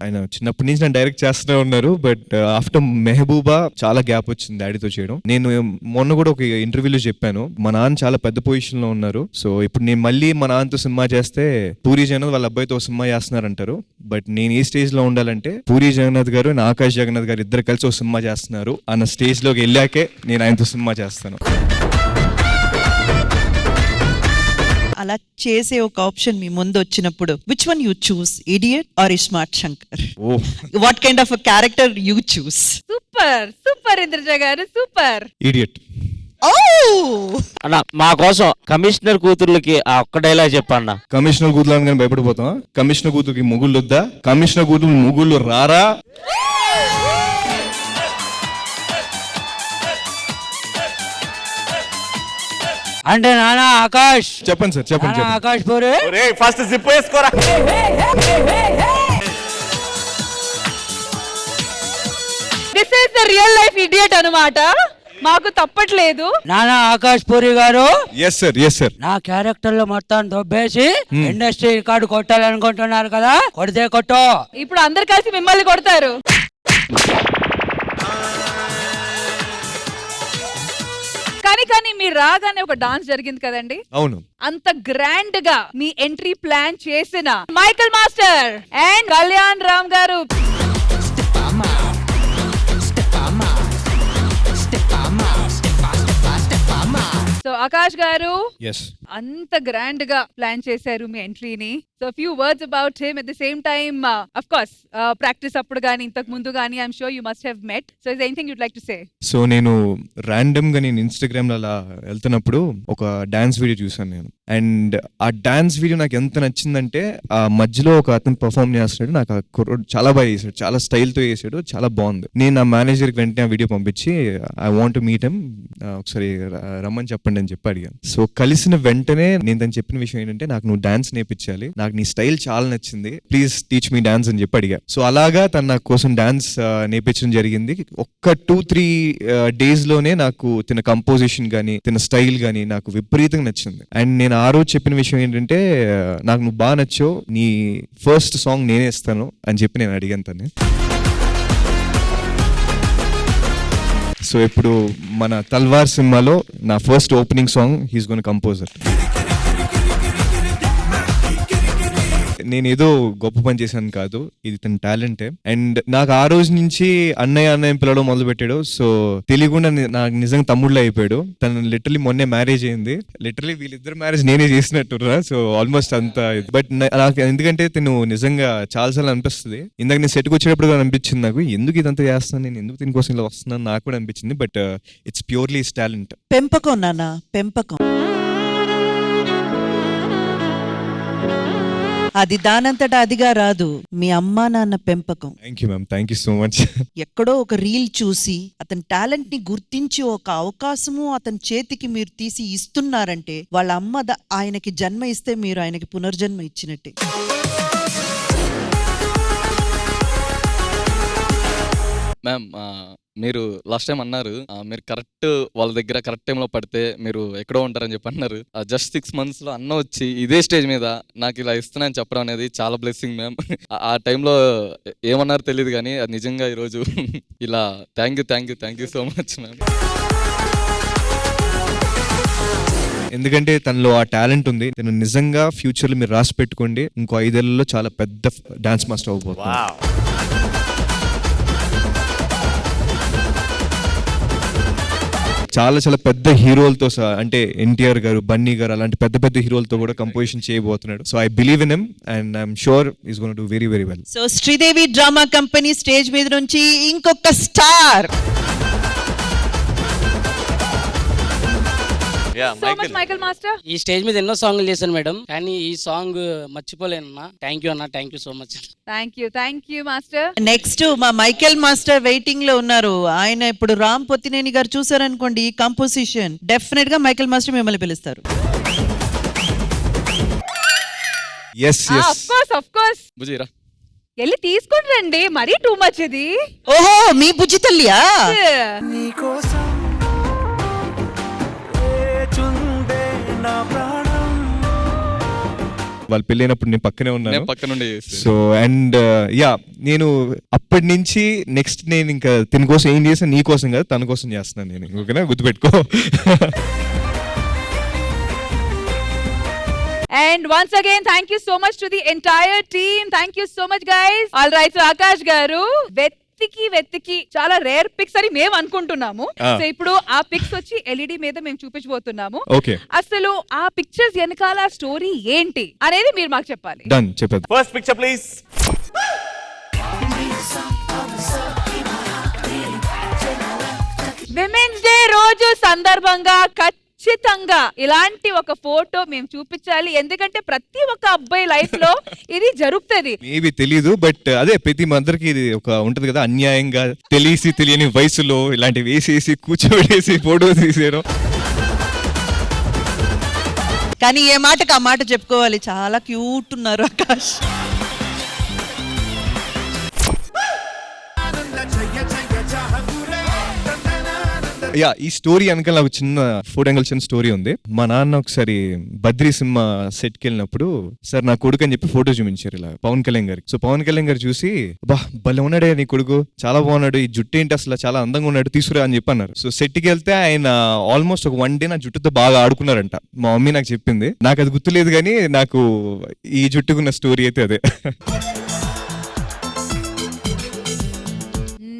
ఆయన చిన్నప్పటి నుంచి నన్ను డైరెక్ట్ చేస్తూనే ఉన్నారు. బట్ ఆఫ్టర్ మెహబూబా చాలా గ్యాప్ వచ్చింది డాడీతో చేయడం. నేను మొన్న కూడా ఒక ఇంటర్వ్యూలో చెప్పాను, మా నాన్న చాలా పెద్ద పొజిషన్ లో ఉన్నారు. సో ఇప్పుడు నేను మళ్ళీ మా నాన్నతో సినిమా చేస్తే పూరి జగన్నాథ్ వాళ్ళ అబ్బాయితో సినిమా చేస్తున్నారంటారు. బట్ నేను ఏ స్టేజ్ లో ఉండాలంటే పూరి జగన్నాథ్ గారు ఆకాష్ జగన్నాథ్ గారు ఇద్దరు కలిసి ఒక సినిమా చేస్తున్నారు అన్న స్టేజ్ లోకి వెళ్ళాకే నేను ఆయనతో సినిమా చేస్తాను. అలా చేసే ఒక ఆప్షన్ మీ ముందు వచ్చినప్పుడు, which one you choose, idiot or smart Shankar? What kind of character you choose? Super Indraja garu, super. Idiot. అన్న మా కోసం కమిషనర్ కూతుర్లకి ఆ ఒక్క డైలాగ్ చెప్పన్న. కమిషనర్ కూతురు అని భయపడిపోతాం. కమిషనర్ కూతురికి ముగుళ్ళు వద్దా? కమిషనర్ కూతురు ముగుళ్ళు రారా? అంటే నాన్న ఆకాష్. చెప్పండి సార్, చెప్పండి. ఆకాష్ పూరి ఫస్ట్ జిప్ వేసుకోరా. This is the real life idiot అన్నమాట. మాకు తప్పట్లేదు. నానా ఆకాష్ పూరి గారు. Yes sir. నా క్యారెక్టర్ లో మొత్తం దొబ్బేసి ఇండస్ట్రీ రికార్డు కొట్టాలనుకుంటున్నారు కదా, కొడితే కొట్టు. ఇప్పుడు అందరు కలిసి మిమ్మల్ని కొడతారు. కానీ మీరు రాగానే ఒక డాన్స్ జరిగింది కదండి? అవును. అంత గ్రాండ్ గా మీ ఎంట్రీ ప్లాన్ చేసిన Michael master and Kalyan Ram గారు. సో ఆకాష్ గారు, అంత గ్రాండ్ గా ప్లాన్ చేశారు మీ ఎంట్రీని. So few words about him. At the same time of course practice అప్పుడు గానీ ఇంతకు ముందు గానీ I'm sure you must have met. So is anything you'd like to say? So నేను ర్యాండమ్ గా నేను ఇన్స్టాగ్రామ్ లో అలా వెళ్తున్నప్పుడు ఒక డాన్స్ వీడియో చూసాను నేను. అండ్ ఆ డాన్స్ వీడియో నాకు ఎంత నచ్చిందంటే ఆ మధ్యలో ఒక అతను పర్ఫామ్ చేస్తాడు, నాకు ఆ కుర్రోడు చాలా బాగా చేశాడు, చాలా స్టైల్ తో చేశాడు, చాలా బాగుంది. నేను నా మేనేజర్ కి వెంటనే ఆ వీడియో పంపించి I want to meet him, ఒకసారి రమ్మని చెప్పండి అని చెప్పి అడిగాను. సో కలిసిన వెంటనే నేను తను చెప్పిన విషయం ఏంటంటే, నాకు నువ్వు డాన్స్ నేర్పించాలి, నాకు నీ స్టైల్ చాలా నచ్చింది, ప్లీజ్ టీచ్ మీ డాన్స్ అని చెప్పి అడిగా. సో అలాగా తను నాకు కోసం డాన్స్ నేర్పించడం జరిగింది. ఒక్క 2-3 డేస్ లోనే నాకు తిన కంపోజిషన్ గానీ తిన స్టైల్ గానీ నాకు విపరీతంగా నచ్చింది. అండ్ నేను ఆ రోజు చెప్పిన విషయం ఏంటంటే, నాకు నువ్వు బాగా నచ్చావు, నీ ఫస్ట్ సాంగ్ నేనే ఇస్తాను అని చెప్పి నేను అడిగాను తను. సో ఇప్పుడు మన తల్వార్ సినిమాలో నా first opening song he's gone composer. నేను ఏదో గొప్ప పని చేశాను కాదు, ఇది తన టాలెంటే. అండ్ నాకు ఆ రోజు నుంచి అన్నయ్య పిలవడం మొదలు పెట్టాడు. సో తెలియకుండా నాకు నిజంగా తమ్ముళ్ళు అయిపోయాడు. తను లిటరలీ మొన్నే మ్యారేజ్ అయింది. లిటరలీ వీళ్ళిద్దరు మ్యారేజ్ నేనే చేసినట్టురా. సో ఆల్మోస్ట్ అంత. బట్ నాకు ఎందుకంటే తను నిజంగా చాలాసార్లు అనిపిస్తుంది. ఇందాక నేను సెట్కి వచ్చేటప్పుడు కూడా అనిపించింది నాకు, ఎందుకు ఇదంతా చేస్తాను నేను, ఎందుకు దీనికోసం ఇలా వస్తున్నాను నాకు కూడా అనిపించింది. But it's purely his talent. పెంపకం నాన్న, పెంపకం. అది దానంతటా అదిగా రాదు, మీ అమ్మా నాన్న పెంపకం. Thank you ma'am, thank you so much. ఎక్కడో ఒక రీల్ చూసి అతని టాలెంట్ ని గుర్తించి ఒక అవకాశము అతని చేతికి మీరు తీసి ఇస్తున్నారంటే, వాళ్ళ అమ్మ ఆయనకి జన్మ ఇస్తే మీరు ఆయనకి పునర్జన్మ ఇచ్చినట్టే. మ్యామ్, మీరు లాస్ట్ టైం అన్నారు మీరు కరెక్ట్ వాళ్ళ దగ్గర కరెక్ట్ టైంలో పడితే మీరు ఎక్కడో ఉంటారని చెప్పి అన్నారు. జస్ట్ 6 months లో అన్న వచ్చి ఇదే స్టేజ్ మీద నాకు ఇలా ఇస్తున్నా అని చెప్పడం అనేది చాలా బ్లెస్సింగ్ మ్యామ్. ఆ టైంలో ఏమన్నారో తెలియదు కానీ అది నిజంగా ఈరోజు ఇలా thank you so much ma'am. ఎందుకంటే తనలో ఆ టాలెంట్ ఉంది. తను నిజంగా ఫ్యూచర్ లో మీరు రాసి పెట్టుకోండి, ఇంకో 5 ఏళ్లలో చాలా పెద్ద డాన్స్ మాస్టర్ అవ్వబోతుంది. చాలా చాలా పెద్ద హీరోలతో అంటే ఎన్టీఆర్ గారు, బన్నీ గారు అలాంటి పెద్ద పెద్ద హీరోలతో కూడా కంపోజిషన్ చేయబోతున్నాడు. So I believe in him and I'm sure is gonna do very very well. So Sridevi drama company stage మీద నుంచి ఇంకొక స్టార్. మైకేల్ మాస్టర్, ఈ స్టేజ్ మీద ఎన్నో సాంగ్లు చేశాను మేడం, కానీ ఈ సాంగ్ మర్చిపోలేను అన్న. థ్యాంక్ యూ అన్న, thank you so much. Thank you master. Next మా మైకేల్ మాస్టర్ వెయిటింగ్ లో ఉన్నారు. ఆయన ఇప్పుడు రామ్ పొత్తినేని గారు చూసారనుకోండి ఈ కంపోజిషన్, డెఫినెట్ గా మైకేల్ మాస్టర్ మిమ్మల్ని పిలుస్తారు. ఆఫ్ కోర్స్ బుజీరా వెళ్ళి తీసుకొని రండి, మరీ టూ మచ్ ఇది. ఓహో, మీ బుజ్జి తల్లియా? వాళ్ళు పెళ్ళైనప్పుడు నేను పక్కనే ఉన్నాను. పక్కనుండి. సో అండ్ యా, నేను అప్పటి నుంచి నెక్స్ట్ నేను ఇంకా తిని కోసం ఏం చేసాను, నీ కోసం కాదు తన కోసం చేస్తున్నాను నేను. ఓకేనా, గుర్తుపెట్టుకో. And once again, thank you so much to the entire team. Thank you so much, guys. All right, so Akash garu, వెతికి చాలా రేర్ పిక్స్ అని మేము అనుకుంటున్నాము. సో ఇప్పుడు ఆ పిక్స్ వచ్చి ఎల్ఈడి మీద మేము చూపించబోతున్నాము. అసలు ఆ పిక్చర్స్ వెనకాల స్టోరీ ఏంటి అనేది మీరు మాకు చెప్పాలి. డన్, చెప్పేది. First picture please. Women's day రోజు సందర్భంగా ఖచ్చితంగా ఇలాంటి ఒక ఫోటో మేము చూపించాలి. ఎందుకంటే ప్రతి ఒక్క అబ్బాయి లైఫ్ లో ఇది జరుగుతుంది. మేబీ తెలీదు, బట్ అదే ప్రతి అందరికి ఇది ఒక ఉంటది కదా, అన్యాయంగా తెలియని వయసులో ఇలాంటి వేసేసి కూర్చోబెట్టేసి ఫోటో తీసారు. కానీ ఏ మాటకు ఆ మాట చెప్పుకోవాలి, చాలా క్యూట్ ఉన్నారు ఆకాష్. యా, ఈ స్టోరీ వెనకాల నాకు చిన్న 4 యాంగిల్ చిన్న స్టోరీ ఉంది. మా నాన్న ఒకసారి బద్రీ సినిమా సెట్కి వెళ్ళినప్పుడు సార్ నా కొడుకు అని చెప్పి ఫోటో చూపించారు ఇలా పవన్ కళ్యాణ్ గారికి. సో పవన్ కళ్యాణ్ గారు చూసి, బా భలే ఉన్నాడే నీ కొడుకు, చాలా బాగున్నాడు, ఈ జుట్టు ఏంటి అసలు చాలా అందంగా ఉన్నాడు, తీసుకురా అని చెప్పి అన్నారు. సో సెట్కి వెళ్తే ఆయన ఆల్మోస్ట్ ఒక 1 day నా జుట్టుతో బాగా ఆడుకున్నారంట. మా మమ్మీ నాకు చెప్పింది, నాకు అది గుర్తులేదు కానీ నాకు ఈ జుట్టుకున్న స్టోరీ అయితే అదే.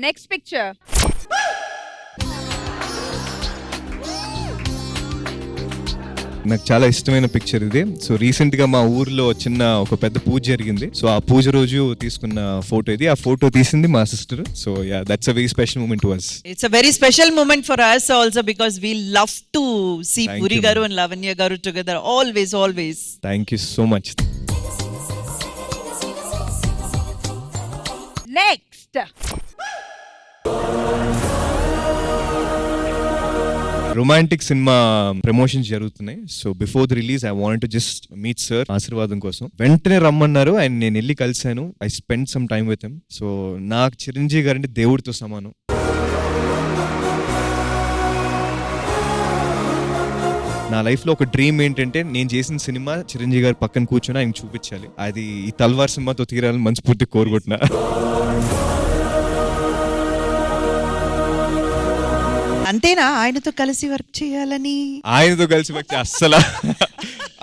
Next picture. నాకు చాలా ఇష్టమైన పిక్చర్ ఇది. సో రీసెంట్ గా మా ఊర్లో చిన్న ఒక పెద్ద పూజ జరిగింది. సో ఆ పూజ రోజు తీసుకున్న ఫోటో ఇది. ఆ ఫోటో తీసింది మా sister. So yeah, that's a very special moment to us. It's a very special moment for us also because we love to see Thank Puri you, Garu and Lavanya Garu together always. Thank you so much. Next romantic cinema promotions జరుగుతున్నాయి. So before the release I want to just meet sir ఆశీర్వాదం కోసం. వెంటనే రమ్మన్నారు and నేను వెళ్ళి కలిశాను. I spend some time with him. So నాకు చిరంజీవి గారు అంటే దేవుడితో సమానం. నా లైఫ్లో ఒక డ్రీమ్ ఏంటంటే నేను చేసిన సినిమా చిరంజీవి గారు పక్కన కూర్చొని ఆయన చూపించాలి. అది ఈ తల్వార్ సినిమాతో తీరాలని మనస్ఫూర్తి కోరుకుంటున్నా. అంతేనా ఆయనతో కలిసి వర్క్ చేయాలని? ఆయనతో కలిసి వర్క్ అస్సలు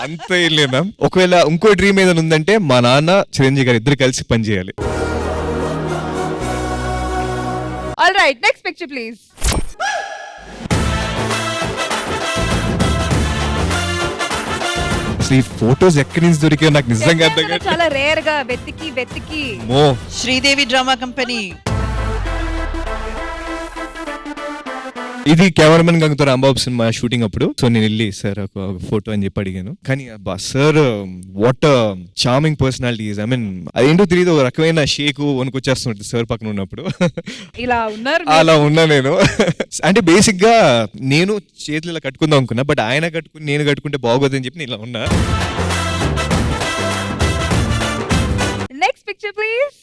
అంత ఏం లేదు మ్యామ్. ఒకవేళ ఇంకో డ్రీమ్ ఏదైనా ఉందంటే మా నాన్న చిరంజీవి గారు ఇద్దరు కలిసి పనిచేయాలి. All right, next picture please. అసలు ఈ ఫోటోస్ ఎక్కడి నుంచి దొరికాయో నాకు నిజంగా అర్థం కాదు. చాలా రేర్ గా వెతికి శ్రీదేవి డ్రామా కంపెనీ. ఇది కెమెరామెన్ గంగతో రాంబాబు సినిమా షూటింగ్ అప్పుడు. సో నేను వెళ్ళి సార్ ఒక ఫోటో అని చెప్పి అడిగాను. కానీ sir what charming personality. I mean అదేంటో తెలియదు, ఒక రకమైన షేక్ వణుకొచ్చేస్తుంటుంది సార్ పక్కన ఉన్నప్పుడు. ఇలా ఉన్నారు అలా ఉన్నా నేను. అంటే బేసిక్ గా నేను చేతులు ఇలా కట్టుకుందాం అనుకున్నా, బట్ ఆయన కట్టుకుని నేను కట్టుకుంటే బాగోదని చెప్పి నేను ఇలా ఉన్నా. Next picture please.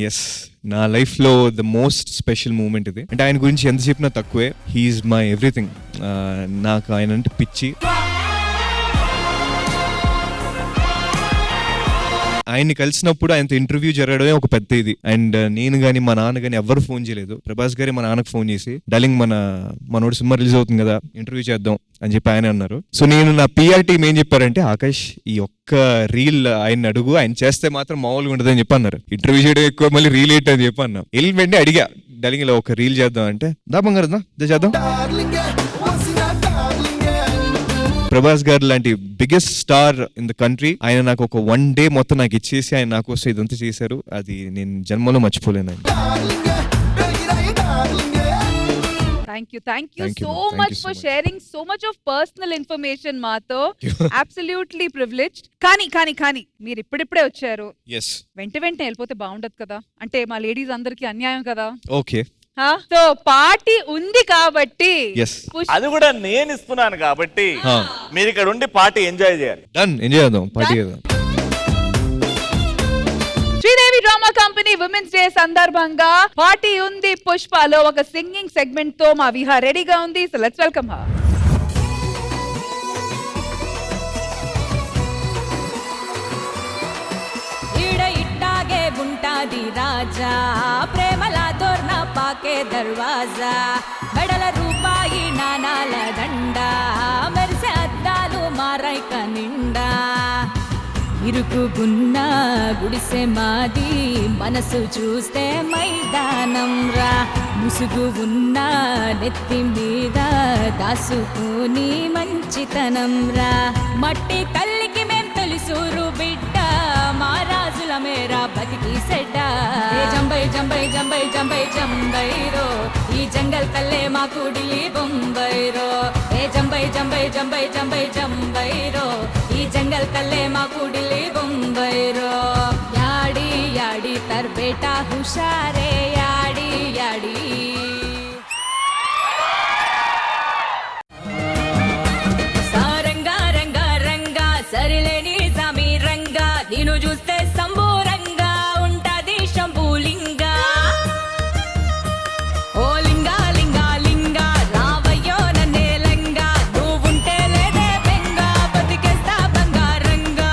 ఎస్, నా లైఫ్ లో ద మోస్ట్ స్పెషల్ మూమెంట్ ఇది. అంటే ఆయన గురించి ఎంత చెప్పినా తక్కువే. He's my everything. నాకు ఆయన అంటే పిచ్చి. ఆయన్ని కలిసినప్పుడు ఆయనతో ఇంటర్వ్యూ జరగడమే ఒక పెద్ద ఇది. అండ్ నేను గానీ మా నాన్న గానీ ఎవరు ఫోన్ చేయలేదు. ప్రభాస్ గారి మా నాన్నకు ఫోన్ చేసి డార్లింగ్ మనోడు సినిమా రిలీజ్ అవుతుంది కదా, ఇంటర్వ్యూ చేద్దాం అని చెప్పి ఆయన అన్నారు. సో నేను నా పిఆర్ టీమ్ ఏం చెప్పారంటే, ఆకాష్ ఈ ఒక్క రీల్ ఆయన అడుగు, ఆయన చేస్తే మాత్రం మామూలుగా ఉండదు అని చెప్పి అన్నారు. ఇంటర్వ్యూ చేయడం ఎక్కువ, మళ్ళీ రీల్ ఏంటి అని చెప్పి అన్నా. వెళ్ళి వెంటనే అడిగా, డార్లింగ్ ఇలా ఒక రీల్ చేద్దాం అంటే, దా బంగారు దా చేద్దాం. ప్రభాస్ గారు లాంటి biggest star in the country, ఆయన నాకు ఒక 1 డే మొత్తం నాకు ఇచ్చేసి ఆయన నా కోసం ఇదంతా చేశారు. అది నేను జన్మలో మర్చిపోలేను. Thank you so much for sharing so much of personal information మాతో. Absolutely privileged. కానీ మీరు ఇప్పుడిప్పుడే వచ్చారు, వెంటనే వెళ్ళిపోతే బాగుండదు కదా. అంటే మా లేడీస్ అందరికి అన్యాయం కదా. ఓకే, సో పార్టీ ఉంది కాబట్టి, అది కూడా నేను ఇస్తున్నాను కాబట్టి మీరు ఇక్కడ ఉండి పార్టీ ఎంజాయ్ చేయాలి. డన్, ఎంజాయ్ చేద్దాం, పార్టీ చేద్దాం. Sridevi drama company women's day సందర్భంగా పార్టీ ఉంది పుష్పలో ఒక సింగింగ్ సెగ్మెంట్ తో మా విహార్ రెడీగా ఉంది. So let's welcome her. ఉంటాది రాజా ప్రేమలా దోర్న పాకే దర్వాజా, మెడల రూపాయి నాణాల దండ, మెరిసే అద్దాలు మారైక నిండా, ఇరుకుగున్న గుడిసె మాది, మనసు చూస్తే మైదానం రా, ముసుగు ఉన్న నెత్తి మీద దాసుకుని మంచితనం రా, మట్టి తల్లికి మేం తెలుసురు బిడ్డ, మా రాజుల మేరా బతికి సెడ్డ, జంబై జంబై జంబై జంబై జంబైరో, ఈ జంగల్ కల్లే మా కుడిలి బొంబైరో, ఏ జంబై జంబై జంబై జంబై జంబైరో, ఈ జంగల్ కల్లే మా కుడిలి బొంబైరో, యాడి యాడి తర్ బేటా హుషారే, యాడి యాడి సారంగా రంగా రంగా సరిలేని సమీరంగా, నేను చూస్తే సంబూరంగా ఉంటది శంభూలింగా, ఓ లింగా లింగా లింగా రావయ్యో నన్నేలంగా, నువ్వుంటే లేదే బెంగా బతికేస్తా బంగారంగా,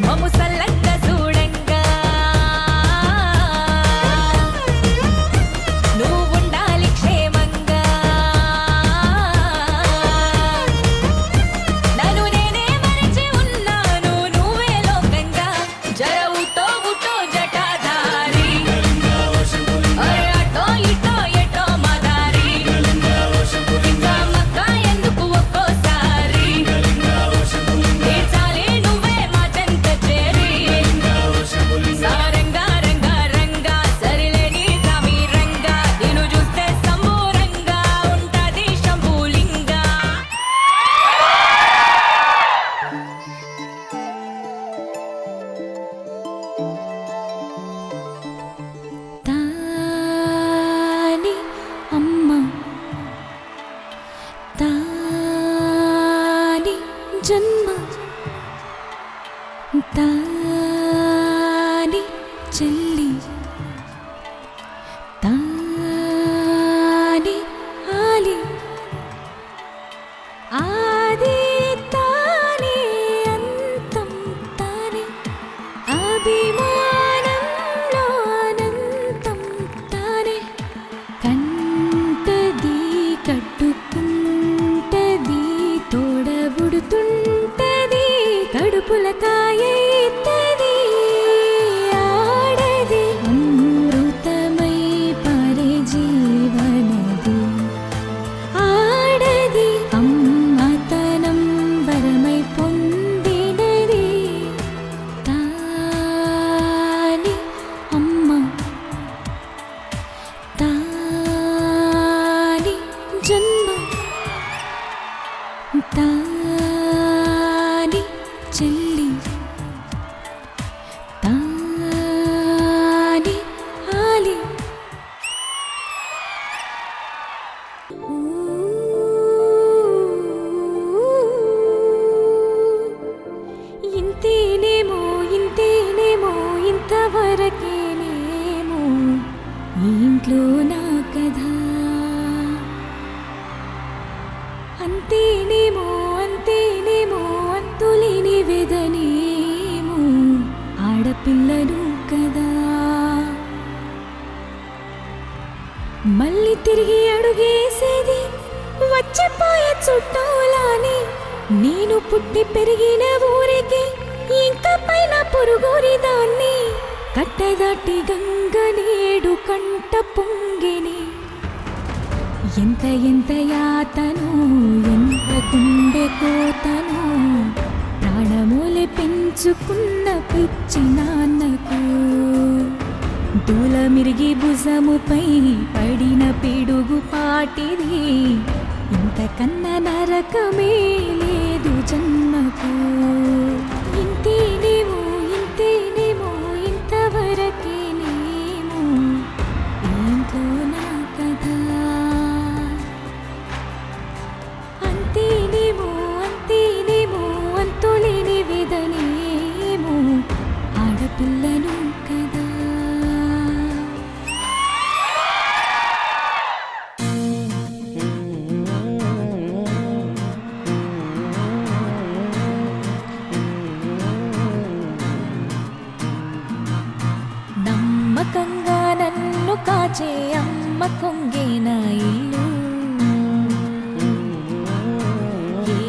మము సల్లంగా చూడంగా, చెల్లి తానే ఆలి ఆది తానే అంతం తానే అభిమానంలో అనంతం తానే కంటది కట్టుకుంటది తోడబుడుతుంటది కడుపుల కాయెత్తది ఆడది అమృతమై పారే జీవనది ఆడది అమ్మతనం వరమై పొందినది తాని అమ్మ తాని జన్మ తాని చెల్లి తాని ఆలి ఇంతేనేమో ఇంతేనేమో ఇంతవరకేనేమో ఈ ఇంట్లో నా కథ అంతేనేమో అంతేనేమో అంతులేని వేదనేమో ఆడపిల్లను కదా మళ్ళీ తిరిగి అడుగేసేది వచ్చిపోయే చుట్టూలాని నేను పుట్టి పెరిగిన ఊరికి ఇంకా పైన పొరుగురి దాన్ని కట్టదాటి గంగ నేడు కంట పొంగిని ఎంత ఎంత యాతను ఎంత గుండె కోతను ప్రాణములే పెంచుకున్న పిచ్చి నాన్నకు దూల మిరిగి భుజముపై పడిన పిడుగు పాటిది ఇంతకన్నా నరకమే లేదు జన్మకు ఇంతేనేమో ఇంతేనేమో ఇంతవరకేనేమో ఏంటో నా కథ అంతేనేమో అంతేనేమో అంతులేని వేదనేమో ఆడపిల్లను కదా నమ్మకంగా నన్ను కాచే అమ్మ కొంగేన ఇల్లు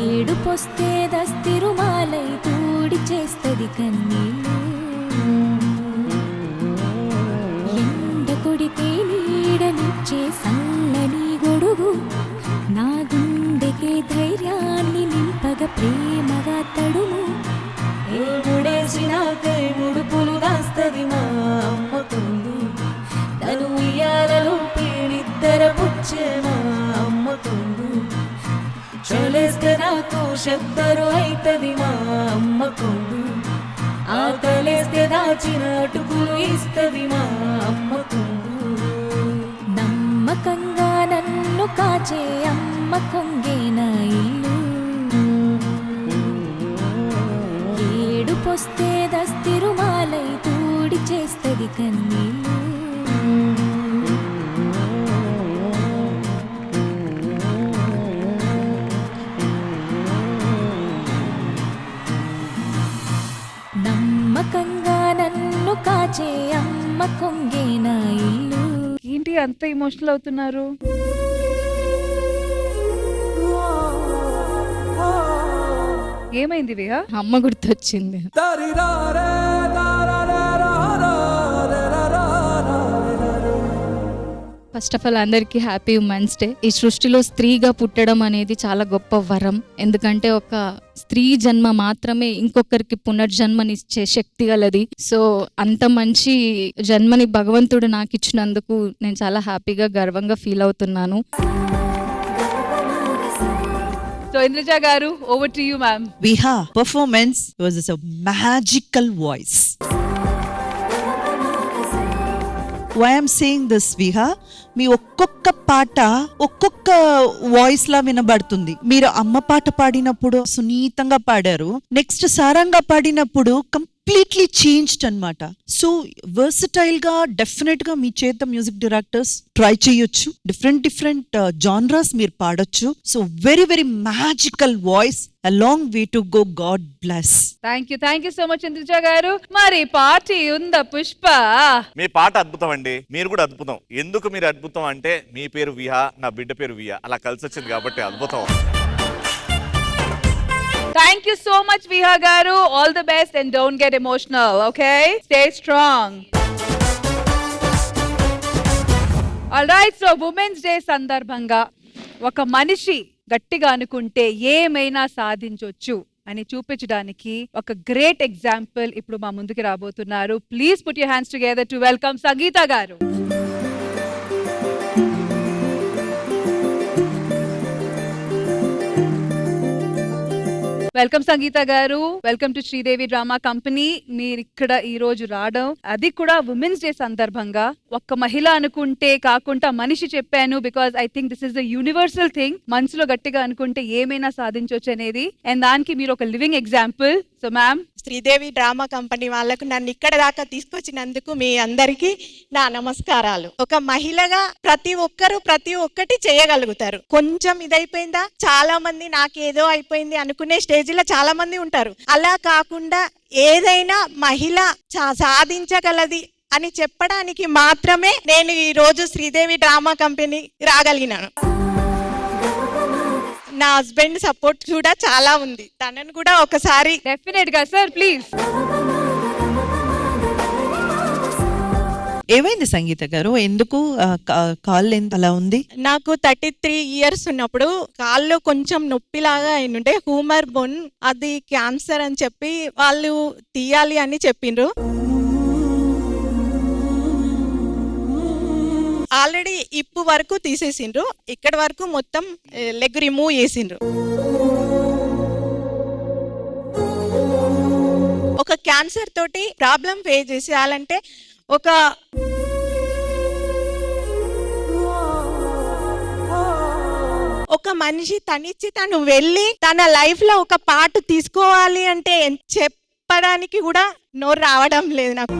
ఏడుపొస్తే దస్తిరుమాలై తూడి చేస్తది కన్నీళ్ళు ఎండ కొడితే నీడనిచ్చే సల్లని గొడుగు నా గుండెకే ధైర్యాన్ని నింపగ ప్రేమగా తడుము ఏ ముడేసినాకై ముడుపులు దాస్తది మా అమ్మ కొంగు తను ఉయ్యాలలో పీడిద్దర పుచ్చే మా అమ్మ కొంగు చలేస్తే నాకు శబ్దరు అయితది మా అమ్మ కొంగు ఆకలేస్తే దాచిన అటుకులు ఇస్తది మా అమ్మ కొంగు నమ్మకంగా నన్ను కాచే అమ్మ కొంగేన ఇల్లు ఏడుపొస్తే దస్తిరుమాలై తూడి చేస్తది కన్నీళ్ళు నమ్మకంగా నన్ను కాచే అమ్మ కొంగేన ఇల్లు ఏంటి అంత ఎమోషనల్ అవుతున్నారు? ఏమైంది విహా? అమ్మ గుర్తొచ్చింది. ఫస్ట్ ఆఫ్ ఆల్ అందరికీ హ్యాపీ ఉమెన్స్ డే. ఈ సృష్టిలో స్త్రీగా పుట్టడం అనేది చాలా గొప్ప వరం. ఎందుకంటే ఒక స్త్రీ జన్మ మాత్రమే ఇంకొకరికి పునర్జన్మనిచ్చే శక్తి గలది. సో అంత మంచి జన్మని భగవంతుడు నాకు ఇచ్చినందుకు నేను చాలా హ్యాపీగా గర్వంగా ఫీల్ అవుతున్నాను. So Indrija garu, over to you, ma'am. Viha performance was a magical voice. Why I'm saying this, Viha, మీ ఒక్కొక్క పాట ఒక్కొక్క వాయిస్ లా వినబడుతుంది. మీరు అమ్మ పాట పాడినప్పుడు సునీతంగా పాడారు, నెక్స్ట్ సారంగా పాడినప్పుడు కంప్లీట్లీ చేంజ్డ్ అన్నమాట. సో వర్సటైల్ గా డెఫినెట్ గా మీ చేత మ్యూజిక్ డైరెక్టర్స్ ట్రై చేయొచ్చు. డిఫరెంట్ జానరాస్ మీరు పాడొచ్చు. So very very magical voice. A long way to go. God bless. Thank you so much Indraja గారు. మరి పార్టీ ఉందా పుష్ప? మీ పాట అద్భుతం అండి, మీరు కూడా అద్భుతం. ఎందుకు మీరు అద్భుతం అంటే మీ పేరు విహా, నా బిడ్డ పేరు విహా, అలా కలిసి వచ్చింది కాబట్టి అద్భుతం. Thank you so much Viha గారు. All the best and don't get emotional. Okay, stay strong. All right, so women's day సందర్భంగా ఒక మనిషి గట్టిగా అనుకుంటే ఏమైనా సాధించొచ్చు అని చూపించడానికి ఒక గ్రేట్ ఎగ్జాంపుల్ ఇప్పుడు మా ముందుకు రాబోతున్నారు. Please put your hands together to welcome Sangeetha గారు. వెల్కమ్ సంగీత గారు. Welcome to Sridevi drama company. మీరు ఇక్కడ ఈ రోజు రావడం, అది కూడా ఉమెన్స్ డే సందర్భంగా. ఒక్క మహిళ అనుకుంటే కాకుండా మనిషి చెప్పాను, because I think this is the universal thing. మనసులో గట్టిగా అనుకుంటే ఏమైనా సాధించవచ్చు అనేది, అండ్ దానికి మీరు ఒక living example. So ma'am, Sridevi drama company వాళ్ళకు నన్ను ఇక్కడ దాకా తీసుకొచ్చినందుకు మీ అందరికీ నా నమస్కారాలు. ఒక మహిళగా ప్రతి ఒక్కరు ప్రతి ఒక్కటి చేయగలుగుతారు. కొంచెం ఇదైపోయిందా, చాలా మంది నాకేదో అయిపోయింది అనుకునే స్టేజ్ లో చాలా మంది ఉంటారు. అలా కాకుండా ఏదైనా మహిళ సాధించగలది అని చెప్పడానికి మాత్రమే నేను ఈ రోజు శ్రీదేవి డ్రామా కంపెనీ రాగలిగినాను. నా హస్బెండ్ సపోర్ట్ కూడా చాలా ఉంది. తనను కూడా ఒకసారి డెఫినెట్ గా సార్ ప్లీజ్. ఏమైంది సంగీత గారు? ఎందుకు కాళ్ళు అలా ఉంది? నాకు 33 years ఉన్నప్పుడు కాళ్ళు కొంచెం నొప్పిలాగా అయినుంటే హ్యూమర్ బోన్, అది క్యాన్సర్ అని చెప్పి వాళ్ళు తీయాలి అని చెప్పిండ్రు. ఆల్రెడీ ఇప్పు వరకు తీసేసిండ్రు, ఇక్కడ వరకు మొత్తం లెగ్ రిమూవ్ చేసిండ్రు. ఒక క్యాన్సర్ తోటి ప్రాబ్లం ఫేస్ చేసేయాలంటే ఒక మనిషి తనిచ్చి తను వెళ్ళి తన లైఫ్ లో ఒక పార్ట్ తీసుకోవాలి అంటే చెప్పడానికి కూడా నోరు రావడం లేదు నాకు.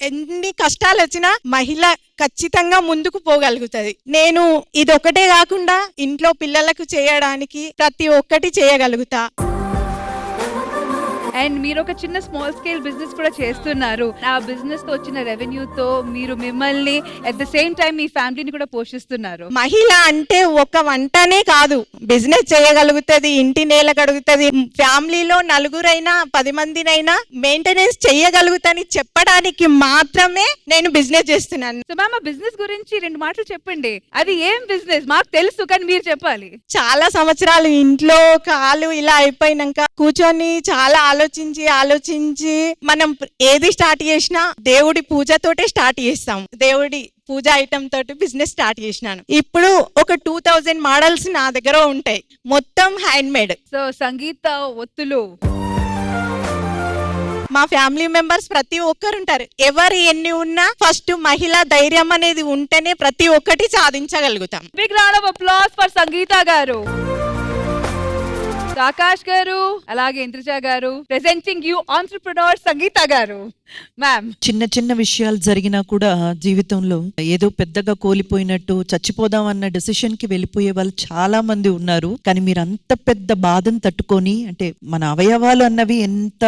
ఎన్ని కష్టాలు వచ్చినా మహిళ ఖచ్చితంగా ముందుకు పోగలుగుతుంది. నేను ఇదొకటే కాకుండా ఇంట్లో పిల్లలకు చేయడానికి ప్రతి ఒక్కటి చేయగలుగుతా. అండ్ మీరు ఒక చిన్న స్మాల్ స్కేల్ బిజినెస్ కూడా చేస్తున్నారు. ఆ బిజినెస్ తో వచ్చిన రెవెన్యూతో మీరు మిమ్మల్ని అట్ ద సేమ్ టైం మీ ఫ్యామిలీని కూడా పోషిస్తున్నారు. మహిళ అంటే ఒక వంటనే కాదు, బిజినెస్ చేయగలుగుతుంది, ఇంటి నేల గడుగుతుంది, ఫ్యామిలీలో నలుగురైనా 10 మందినైనా మెయింటెనెన్స్ చేయగలుగుతాని చెప్పడానికి మాత్రమే నేను బిజినెస్ చేస్తున్నాను. సో మ్యామ్, ఆ బిజినెస్ గురించి 2 మాటలు చెప్పండి. అది ఏం బిజినెస్ మాకు తెలుసు, కానీ మీరు చెప్పాలి. చాలా సంవత్సరాలు ఇంట్లో కాలు ఇలా అయిపోయినాక కూర్చొని చాలా ఆలోచించి మనం ఏది స్టార్ట్ చేసినా దేవుడి పూజతోటే స్టార్ట్ చేస్తాం. దేవుడి పూజ ఐటమ్ తోటి బిజినెస్ స్టార్ట్ చేసినాను. ఇప్పుడు ఒక 2000 మోడల్స్ నా దగ్గర ఉంటాయి, మొత్తం హ్యాండ్ మేడ్. సో సంగీత ఒత్తులు మా ఫ్యామిలీ మెంబర్స్ ప్రతి ఒక్కరు ఉంటారు. ఎవరు ఎన్ని ఉన్నా ఫస్ట్ మహిళా ధైర్యం అనేది ఉంటేనే ప్రతి ఒక్కటి సాధించగలుగుతాం. Big round of applause for Sangeetha గారు. ఆకాష్ గారు, అలాగే ఇంద్రజ గారు, ప్రెజెంటింగ్ యూ ఆంట్రప్రెన్యూర్ సంగీత గారు. మ్యామ్, చిన్న విషయాలు జరిగినా కూడా జీవితంలో ఏదో పెద్దగా కోల్పోయినట్టు చచ్చిపోదాం అన్న డెసిషన్ కి వెళ్ళిపోయే వాళ్ళు చాలా మంది ఉన్నారు. కానీ మీరు అంత పెద్ద బాధను తట్టుకొని, అంటే మన అవయవాలు అన్నవి ఎంత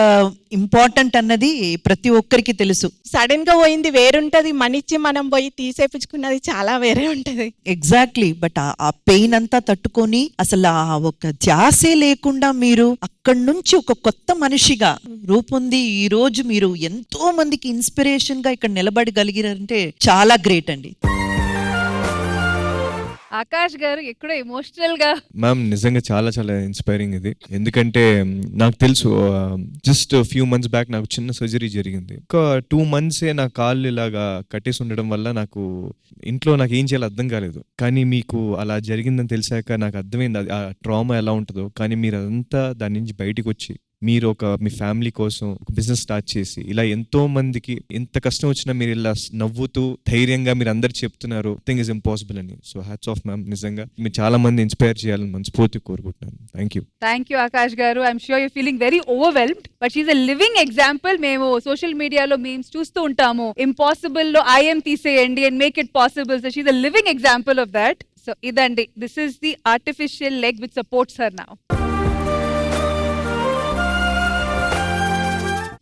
ఇంపార్టెంట్ అన్నది ప్రతి ఒక్కరికి తెలుసు. సడన్ గా పోయింది వేరుంటది, మనిచ్చి మనం పోయి తీసేపించుకున్నది చాలా వేరే ఉంటది. ఎగ్జాక్ట్లీ. బట్ ఆ పెయిన్ అంతా తట్టుకొని అసలు ఆ ఒక ధ్యాసే లేకుండా మీరు అక్కడి నుంచి ఒక కొత్త మనిషిగా రూపొంది ఈ రోజు మీరు ఎంతో మందికి ఇన్స్పిరేషన్ గా ఇక్కడ నిలబడగలిగారంటే చాలా గ్రేట్ అండి. ఆకాష్ గారు ఎక్కడో ఎమోషనల్ గా. మ్యామ్, నిజంగా చాలా చాలా ఇన్స్పైరింగ్ ఇది. ఎందుకంటే నాకు తెలుసు, జస్ట్ ఫ్యూ మంత్స్ బ్యాక్ నాకు చిన్న సర్జరీ జరిగింది. ఒక 2 months నా కాళ్ళు ఇలాగా కట్టేసి ఉండడం వల్ల నాకు ఇంట్లో నాకు ఏం చేయాలో అర్థం కాలేదు. కానీ మీకు అలా జరిగిందని తెలిసాక నాకు అర్థమైంది ఆ ట్రామా ఎలా ఉంటుందో. కానీ మీరు అదంతా దాని నుంచి బయటకు వచ్చి మీరు మీ ఫ్యామిలీ కోసం ఒక బిజినెస్ స్టార్ట్ చేసి ఇలా ఎంతో మందికి ఎంత కష్టం వచ్చినా మీరు ఇలా నవ్వుతూ ధైర్యంగా మీరు అందరు చెప్తున్నారు థింగ్ ఇస్ ఇంపాసిబుల్ అని. సో హ్యాట్స్ ఆఫ్ మ్యామ్, నిజంగా మీరు చాలా మంది ఇన్స్పైర్ చేయాలని మనస్ఫూర్తి కోరుకుంటున్నాను. థ్యాంక్ యూ ఆకాష్ గారు. I'm sure you feeling very overwhelmed, but she's a living example. మేము సోషల్ మీడియాలో మీమ్స్ చూస్తూ ఉంటాము, ఇంపాసిబుల్ లో ఐఎమ్ తీసేయండి and make it possible. So she's a living example of that. So ఇదండి, this is the artificial leg which supports her now.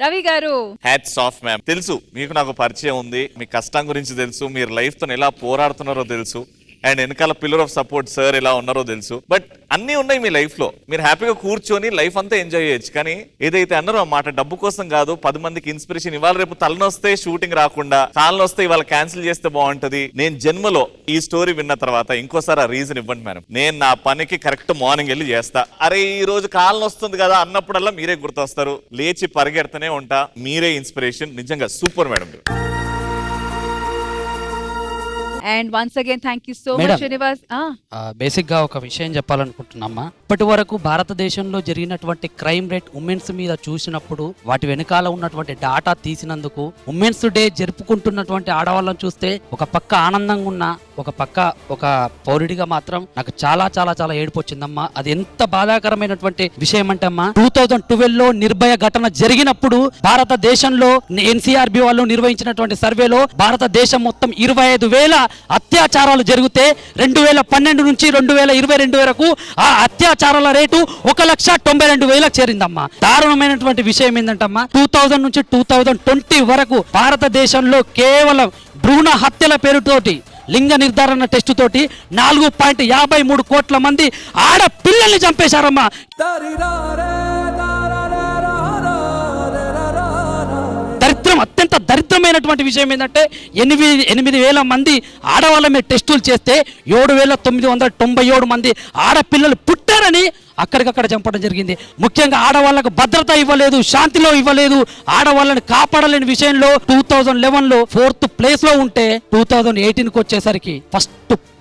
Ravi గారు, hats of ma'am. తెలుసు మీకు నాకు పరిచయం ఉంది, మీ కష్టం గురించి తెలుసు, మీరు లైఫ్ తో ఎలా పోరాడుతున్నారో తెలుసు, అండ్ వెనకాల పిల్లర్ ఆఫ్ సపోర్ట్ సార్ ఎలా ఉన్నారో తెలుసు. బట్ అన్నీ ఉన్నాయి మీ లైఫ్ లో, మీరు హ్యాపీగా కూర్చొని లైఫ్ అంతా ఎంజాయ్ చేయొచ్చు. కానీ ఏదైతే అన్నారో ఆ మాట డబ్బు కోసం కాదు, 10 మందికి ఇన్స్పిరేషన్. ఇవాళ రేపు తలనొస్తే షూటింగ్ రాకుండా, కాళ్ళనొస్తే ఇవాళ క్యాన్సిల్ చేస్తే బాగుంటది. నేను జన్మలో ఈ స్టోరీ విన్న తర్వాత ఇంకోసారి ఆ రీజన్ ఇవ్వండి మేడం, నేను నా పనికి కరెక్ట్ మార్నింగ్ వెళ్ళి చేస్తా. అరే ఈ రోజు కాళ్ళనొస్తుంది కదా అన్నప్పుడల్లా మీరే గుర్తొస్తారు, లేచి పరిగెడుతూనే ఉంటా. మీరే ఇన్స్పిరేషన్. నిజంగా super madam. And once again thank you so much Srinivas. Basic గా ఒక విషయం చెప్పాలనుకుంటున్నామ్మా. ఇప్పటి వరకు భారతదేశంలో జరిగినటువంటి క్రైమ్ రేట్ ఉమెన్స్ మీద చూసినప్పుడు వాటి వెనకాల ఉన్నటువంటి డాటా తీసినందుకు ఉమెన్స్ డే జరుపుకుంటున్నటువంటి ఆడవాళ్ళని చూస్తే ఒక పక్క ఆనందంగా ఉన్నా, ఒక పక్క ఒక పౌరుడిగా మాత్రం నాకు చాలా చాలా చాలా ఏడుపు వచ్చిందమ్మా. అది ఎంత బాధాకరమైనటువంటి విషయం అంటే అమ్మా, 2012లో నిర్భయ ఘటన జరిగినప్పుడు భారతదేశంలో ఎన్సీఆర్బి వాళ్ళు నిర్వహించినటువంటి సర్వేలో భారతదేశం మొత్తం 25,000 అత్యాచారాలు జరిగితే 2012 నుంచి 2022 వరకు ఆ అత్యాచారాల రేటు 1,92,000 చేరిందమ్మా. దారుణమైనటువంటి విషయం ఏంటంటమ్మా, 2000 నుంచి 2020 వరకు భారతదేశంలో కేవలం భ్రూణ హత్యల పేరుతోటి, లింగ నిర్ధారణ టెస్టు తోటి 4.53 కోట్ల మంది ఆడపిల్లల్ని చంపేశారమ్మా. దరిద్రం, అత్యంత దరిద్రమైనటువంటి విషయం ఏంటంటే 8,000 మంది ఆడవాళ్ళ మీద టెస్టులు చేస్తే 7,997 మంది ఆడపిల్లలు పుట్టారని అక్కడికక్కడ చంపడం జరిగింది. ముఖ్యంగా ఆడవాళ్లకు భద్రత ఇవ్వలేదు, శాంతిలో ఇవ్వలేదు, ఆడవాళ్ళని కాపాడలేని విషయంలో 2011లో 4th ప్లేస్ లో ఉంటే 2018కి వచ్చేసరికి ఫస్ట్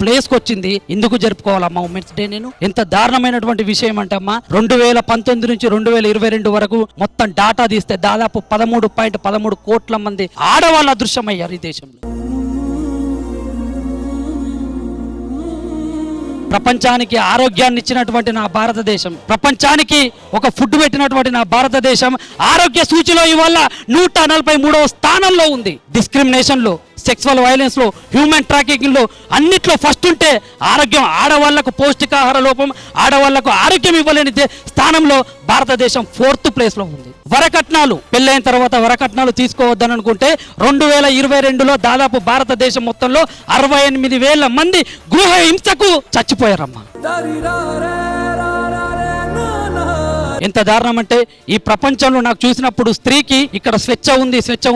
ప్లేస్ కి వచ్చింది. ఎందుకు జరుపుకోవాలమ్మా ఉమెన్స్ డే? నేను ఎంత దారుణమైనటువంటి విషయం అంటే అమ్మా, 2019 నుంచి 2022 వరకు మొత్తం డాటా తీస్తే దాదాపు 13.13 కోట్ల మంది ఆడవాళ్ళ అదృశ్యమయ్యారు ఈ దేశంలో. ప్రపంచానికి ఆరోగ్యాన్ని ఇచ్చినటువంటి నా భారతదేశం, ప్రపంచానికి ఒక ఫుడ్ పెట్టినటువంటి నా భారతదేశం ఆరోగ్య సూచిలో ఇవాళ 143వ స్థానంలో ఉంది. డిస్క్రిమినేషన్ లో, సెక్సువల్ వైలెన్స్ లో, హ్యూమన్ ట్రాఫికింగ్ లో అన్నిట్లో ఫస్ట్ ఉంటే ఆరోగ్యం, ఆడవాళ్లకు పౌష్టికాహార లోపం, ఆడవాళ్లకు ఆరోగ్యం ఇవ్వలేని స్థానంలో భారతదేశం 4th ప్లేస్ లో ఉంది. వరకట్నాలు, పెళ్ళైన తర్వాత వరకట్నాలు తీసుకోవద్దని అనుకుంటే 2022లో దాదాపు భారతదేశం మొత్తంలో 68,000 మంది గృహ హింసకు చచ్చిపోయారమ్మా. ఎంత దారుణం అంటే, ఈ ప్రపంచంలో నాకు చూసినప్పుడు స్త్రీకి ఇక్కడ స్వేచ్ఛ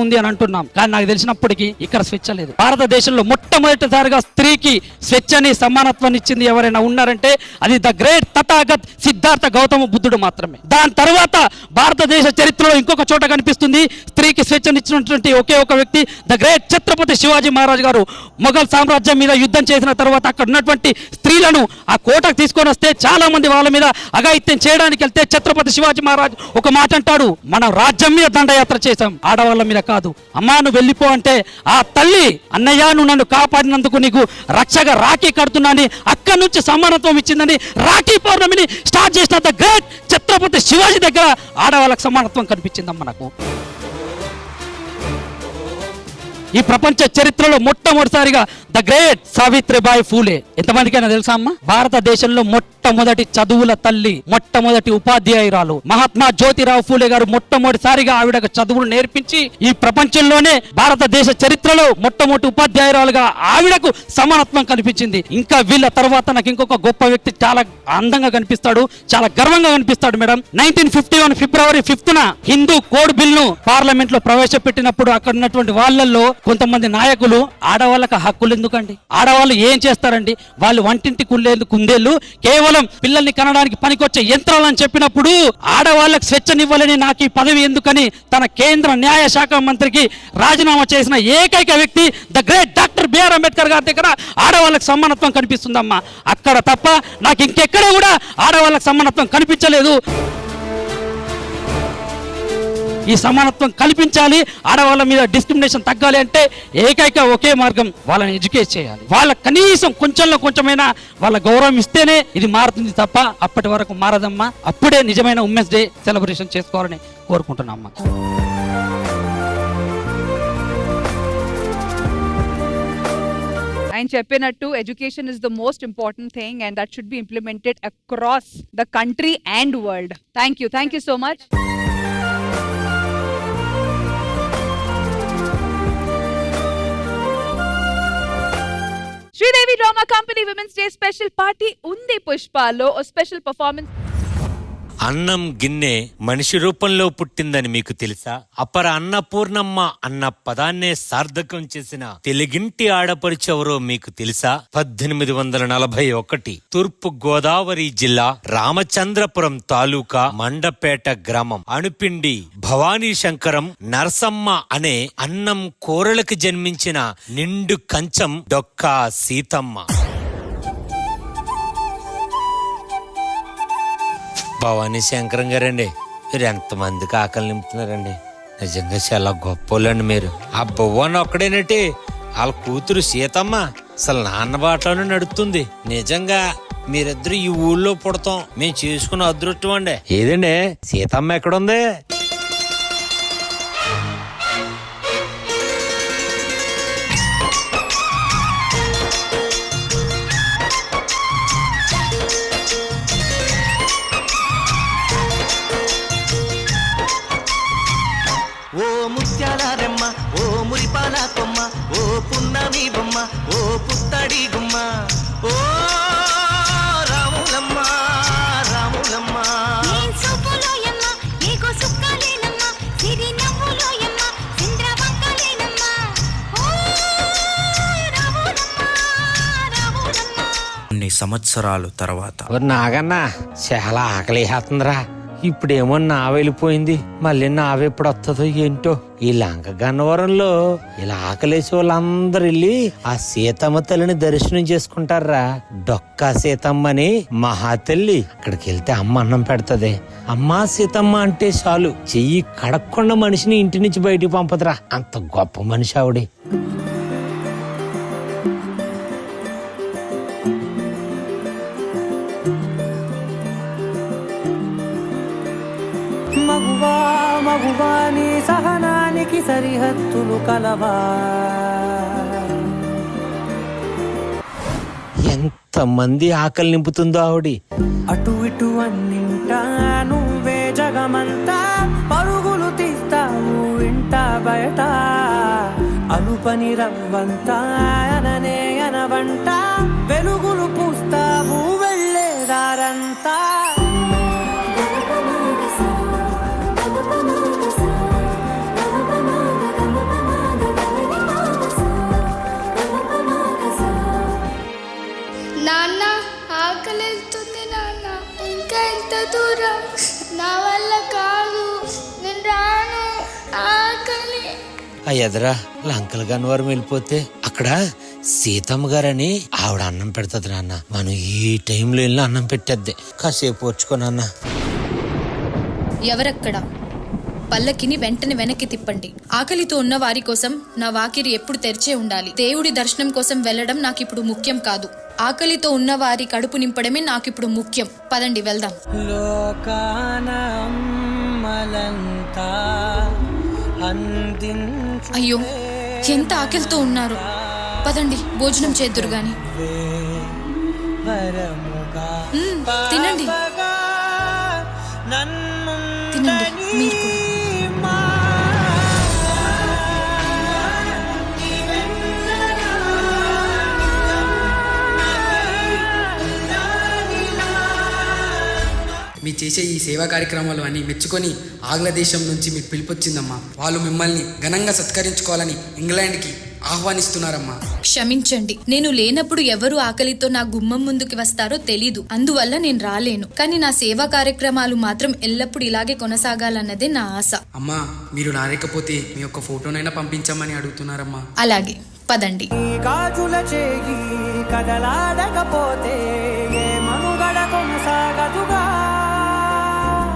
ఉంది అని అంటున్నాం, కానీ నాకు తెలిసినప్పటికీ ఇక్కడ స్వేచ్ఛ లేదు. భారతదేశంలో మొట్టమొదటిసారిగా స్త్రీకి స్వేచ్ఛని, సమానత్వాన్ని ఇచ్చింది ఎవరైనా ఉన్నారంటే అది ద గ్రేట్ తథాగత్ సిద్ధార్థ గౌతమ బుద్ధుడు మాత్రమే. దాని తర్వాత భారతదేశ చరిత్రలో ఇంకొక చోట కనిపిస్తుంది స్త్రీకి స్వేచ్ఛనిచ్చినటువంటి ఒకే ఒక వ్యక్తి, ద గ్రేట్ ఛత్రపతి శివాజీ మహారాజ్ గారు. మొఘల్ సామ్రాజ్యం మీద యుద్ధం చేసిన తర్వాత అక్కడ ఉన్నటువంటి స్త్రీలను ఆ కోటకు తీసుకొని వస్తే చాలా మంది వాళ్ళ మీద అఘాయిత్యం చేయడానికి వెళ్తే ఛత్రపతి శివాజీ మహారాజ్ ఒక మాట అంటాడు, మనం రాజ్యం మీద దండయాత్ర చేశాం, ఆడవాళ్ళ మీద కాదు. అమ్మా నువ్వు వెళ్ళిపో అంటే ఆ తల్లి, అన్నయ్య నువ్వు నన్ను కాపాడినందుకు నీకు రక్షగా రాఖీ కడుతున్నాని, అక్కడి నుంచి సమానత్వం ఇచ్చిందని రాఖీ పౌర్ణమిని స్టార్ట్ చేసిన ద గ్రేట్ ఛత్రపతి శివాజీ దగ్గర ఆడవాళ్ళకి సమానత్వం కనిపించిందమ్మా నాకు. ఈ ప్రపంచ చరిత్రలో మొట్టమొదటిసారిగా ద గ్రేట్ సావిత్రిబాయి ఫూలే. ఎంతమందికైనా తెలుసా అమ్మా? భారతదేశంలో మొట్టమొదటి చదువుల తల్లి, మొట్టమొదటి ఉపాధ్యాయురాలు మహాత్మా జ్యోతిరావు ఫూలే గారు మొట్టమొదటిసారిగా ఆవిడకు చదువులు నేర్పించి ఈ ప్రపంచంలోనే భారతదేశ చరిత్రలో మొట్టమొదటి ఉపాధ్యాయురాలుగా ఆవిడకు సమానత్వం కనిపించింది. ఇంకా వీళ్ళ తర్వాత నాకు ఇంకొక గొప్ప వ్యక్తి చాలా అందంగా కనిపిస్తాడు, చాలా గర్వంగా కనిపిస్తాడు మేడం. 1951 ఫిబ్రవరి 5న హిందూ కోడ్ బిల్ ను పార్లమెంట్ లో ప్రవేశపెట్టినప్పుడు అక్కడ ఉన్నటువంటి వాళ్ళల్లో కొంతమంది నాయకులు, ఆడవాళ్ళకి హక్కులు ఎందుకండి, ఆడవాళ్ళు ఏం చేస్తారండి, వాళ్ళు వంటింటి కుందేళ్ళు కేవలం పిల్లల్ని కనడానికి పనికొచ్చే యంత్రాలని చెప్పినప్పుడు ఆడవాళ్ళకి స్వేచ్ఛనివ్వాలని, నాకు ఈ పదవి ఎందుకని తన కేంద్ర న్యాయ శాఖ మంత్రికి రాజీనామా చేసిన ఏకైక వ్యక్తి the great doctor B R Ambedkar గారి దగ్గర ఆడవాళ్ళకి సమానత్వం కనిపిస్తుందమ్మా. అక్కడ తప్ప నాకు ఇంకెక్కడ కూడా ఆడవాళ్ళకి సమానత్వం కనిపించలేదు. ఈ సమానత్వం కల్పించాలి, ఆడవాళ్ళ మీద డిస్క్రిమినేషన్ తగ్గాలి అంటే ఏకైక ఒకే మార్గం వాళ్ళని ఎడ్యుకేట్ చేయాలి. వాళ్ళ కనీసం కొంచెంలో కొంచెమైనా వాళ్ళ గౌరవం ఇస్తేనే ఇది మారుతుంది తప్ప అప్పటి వరకు మారదమ్మా. అప్పుడే నిజమైన ఉమెన్స్ డే సెలబ్రేషన్ చేసుకోవాలని కోరుకుంటున్నామ్మా. ఆయన చెప్పినట్టు education is the most important thing and that should be implemented across the country and world. Thank you so much. Sridevi drama company women's day special party ఉంది పుష్పలో ఓ స్పెషల్ పర్ఫార్మెన్స్. అన్నం గిన్నె మనిషి రూపంలో పుట్టిందని మీకు తెలుసా? అపర అన్నపూర్ణమ్మ అన్న పదాన్నే సార్థకం చేసిన తెలుగింటి ఆడపరిచెవరో మీకు తెలుసా? 1841 తూర్పు గోదావరి జిల్లా రామచంద్రపురం తాలూకా మండపేట గ్రామం అణుపిండి భవానీ శంకరం నరసమ్మ అనే అన్నం కూరలకు జన్మించిన నిండు కంచం డొక్కా సీతమ్మ. భవానీ శంకరం గారండి, మీరు ఎంతమందికి ఆకలి నింపుతున్నారండి. నిజంగా చాలా గొప్పోళ్ళండి మీరు. ఆ భువన్ ఒక్కడేనటి, వాళ్ళ కూతురు సీతమ్మ అసలు నాన్న బాటలోనే నడుస్తుంది. నిజంగా మీరిద్దరు ఈ ఊళ్ళో పుడతాం మేము చేసుకున్న అదృష్టం అండి. ఏదండి సీతమ్మ ఎక్కడుంది? ఓ ముత్యాల రెమ్మ, ఓ మురిపాల కొమ్మ, ఓ పున్నమి బొమ్మ, ఓ పుత్తడి గుమ్మ, ఓ రాములమ్మ రాములమ్మ. కొన్ని సంవత్సరాలు తర్వాత నాగన్న చాలా ఆకలి వేస్తుందిరా. ఇప్పుడేమో నా వెళ్ళిపోయింది, మళ్ళీ నావెప్పుడు వస్తుందో ఏంటో. ఈ లంక గన్నవరంలో ఇలా ఆకలేసి వాళ్ళందరూ వెళ్ళి ఆ సీతమ్మ తల్లిని దర్శనం చేసుకుంటారా. డొక్కా సీతమ్మని మహాతల్లి. అక్కడికి వెళ్తే అమ్మ అన్నం పెడతది. అమ్మా సీతమ్మ అంటే చాలు చెయ్యి కడక్కుండా మనిషిని ఇంటి నుంచి బయటికి పంపదురా. అంత గొప్ప మనిషి ఆవిడ. మగువా మగువా నీ సహనానికి సరిహద్దులు కలవా. ఎంతమంది ఆకలి నింపుతుందో ఆవిడ. అటు ఇటు అన్నింటా నువ్వే జగమంతా, పరుగులు తీస్తావు ఇంట బయట. అలుపని రవ్వంతా అననే అనవంట, వెలుగులు పూస్తావు వెళ్ళేదారంతా. నాన్న ఆకలిస్తుంది నాన్న, ఇంకా ఎంత దూరం, నా వల్ల కాదు, నేను రాను, ఆకలి. ఆ ఎదరా లంకల గన్నవరం వెళ్ళిపోతే అక్కడ సీతమ్మ గారని ఆవిడ అన్నం పెడతది నాన్న. మనం ఈ టైంలో వెళ్ళి అన్నం పెట్టేద్ది. కాసేపు వచ్చుకోనన్నా. ఎవరక్కడ? పల్లకిని వెంటనే వెనక్కి తిప్పండి. ఆకలితో ఉన్న వారి కోసం నా వాకిరి ఎప్పుడు తెరిచే ఉండాలి. దేవుడి దర్శనం కోసం వెళ్ళడం నాకిప్పుడు ముఖ్యం కాదు. ఆకలితో ఉన్న వారి కడుపు నింపడమే నాకిప్పుడు ముఖ్యం. పదండి వెళ్దాం. అయ్యో ఎంత ఆకలితో ఉన్నారు. పదండి భోజనం చేద్దురు గాని. తినండి తినండి మీరు కూడా. మీరు చేసే ఈ సేవా కార్యక్రమాలు అన్ని మెచ్చుకొని ఆంగ్ల దేశం నుంచి మీకు పిలుపొచ్చిందమ్మా. వాళ్ళు మిమ్మల్ని ఘనంగా సత్కరించుకోవాలని ఇంగ్లాండ్కి ఆహ్వానిస్తున్నారమ్మా. క్షమించండి, నేను లేనప్పుడు ఎవరు ఆకలితో నా గుమ్మం ముందుకి వస్తారో తెలీదు, అందువల్ల నేను రాలేను. కానీ నా సేవా కార్యక్రమాలు మాత్రం ఎల్లప్పుడూ ఇలాగే కొనసాగాలన్నదే నా ఆశ. అమ్మా మీరు రాలేకపోతే మీ యొక్క ఫోటోనైనా పంపించమని అడుగుతున్నారమ్మా. అలాగే పదండి. గాజుల చేయి కదలాడకపోతే ఏ మనుగడ కొనసాగదుగా.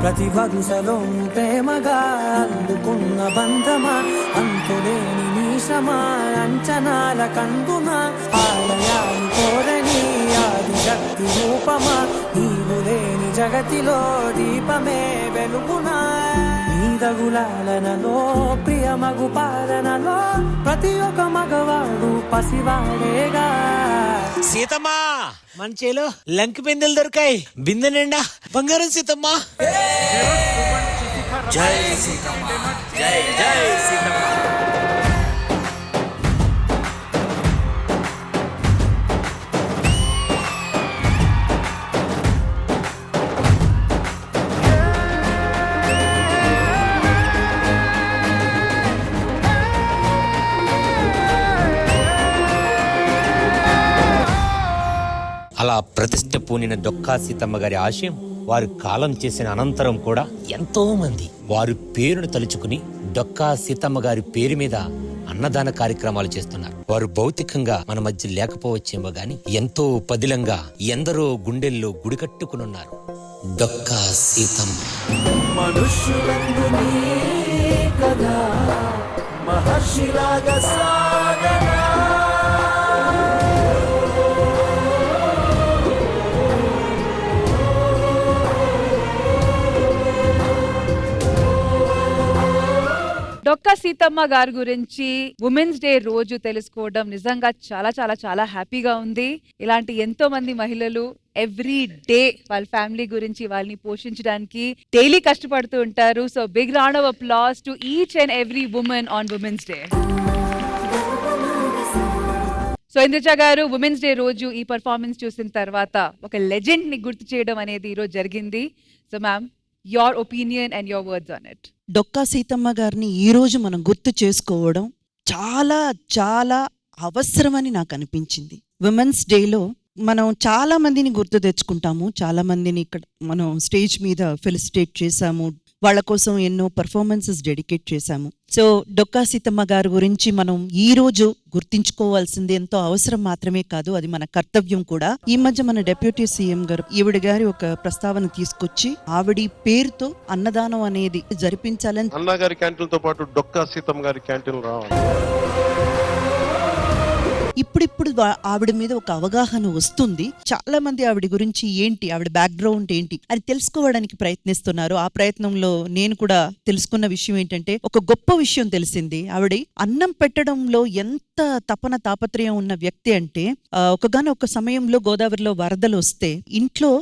ప్రతి వరుసలో ప్రేమగా అందుకున్న బంధమా అంతులేని నీశమా అంచనాల కందుమా ఆలయాలు కోరని ఆది శక్తి రూపమా నీవు లేని జగతిలో దీపమే వెలుగునా నీదగులాలనలో ప్రియమగు పాలనలో ప్రతి ఒక్క మగవాడు పసివాడేగా. సీతమ్మా మంచేలో లంకి బిందెలు దొరికాయి, బిందె నిండా బంగారం సీతమ్మా. జై సీతమ్మ, జై జై సీతమ్మ. అలా ప్రతిష్ఠ పూనిన డొక్కా సీతమ్మ గారి ఆశయం వారు కాలం చేసిన అనంతరం కూడా ఎంతో మంది వారి పేరును తలుచుకుని డొక్కా సీతమ్మ గారి పేరు మీద అన్నదాన కార్యక్రమాలు చేస్తున్నారు. వారు భౌతికంగా మన మధ్య లేకపోవచ్చేమో గాని ఎంతో పదిలంగా ఎందరో గుండెల్లో గుడి కట్టుకునున్నారు. డొక్కా సీతమ్మ మనుష్యులందు కదా మహర్షిలాగా సాగనా. డొక్కా సీతమ్మ గారి గురించి ఉమెన్స్ డే రోజు తెలుసుకోవడం నిజంగా చాలా చాలా చాలా హ్యాపీగా ఉంది. ఇలాంటి ఎంతో మంది మహిళలు ఎవ్రీ డే వాళ్ళ ఫ్యామిలీ గురించి వాళ్ళని పోషించడానికి డైలీ కష్టపడుతూ ఉంటారు. So big round of applause to each and every women on women's day. So Indraja garu, women's day రోజు ఈ పర్ఫార్మెన్స్ చూసిన తర్వాత ఒక లెజెండ్ ని గుర్తు చేయడం అనేది ఈ రోజు జరిగింది. So ma'am, your opinion and your words on it. Dokka Seethamma గారిని ఈ రోజు మనం గుర్తు చేసుకోవడం చాలా చాలా అవసరమని నాకు అనిపించింది. విమెన్స్ డేలో మనం చాలా మందిని గుర్తు తెచ్చుకుంటాము, చాలా మందిని ఇక్కడ మనం స్టేజ్ మీద ఫెలిసిటేట్ చేశాము, వాళ్ళ కోసం ఎన్నో పర్ఫార్మెన్సెస్ డెడికేట్ చేశాము. సో డొక్కా సీతమ్మ గారి గురించి మనం ఈ రోజు గుర్తించుకోవాల్సింది ఎంతో అవసరం మాత్రమే కాదు, అది మన కర్తవ్యం కూడా. ఈ మధ్య మన డిప్యూటీ సీఎం గారు ఈవిడ గారి ఒక ప్రస్తావన తీసుకొచ్చి ఆవిడ పేరుతో అన్నదానం అనేది జరిపించాలని, అన్నగారి క్యాంటీన్ తో పాటు డొక్కా సీతమ్మ గారి క్యాంటీన్ రావాలి. ఇప్పుడిప్పుడు ఆవిడ మీద ఒక అవగాహన వస్తుంది. చాలా మంది ఆవిడ గురించి ఏంటి, ఆవిడ బ్యాక్గ్రౌండ్ ఏంటి అని తెలుసుకోవడానికి ప్రయత్నిస్తున్నారు. ఆ ప్రయత్నంలో నేను కూడా తెలుసుకున్న విషయం ఏంటంటే, ఒక గొప్ప విషయం తెలిసింది. ఆవిడ అన్నం పెట్టడంలో ఎంత తపన తాపత్రయం ఉన్న వ్యక్తి అంటే, ఒక సమయంలో గోదావరిలో వరదలు వస్తే ఇంట్లో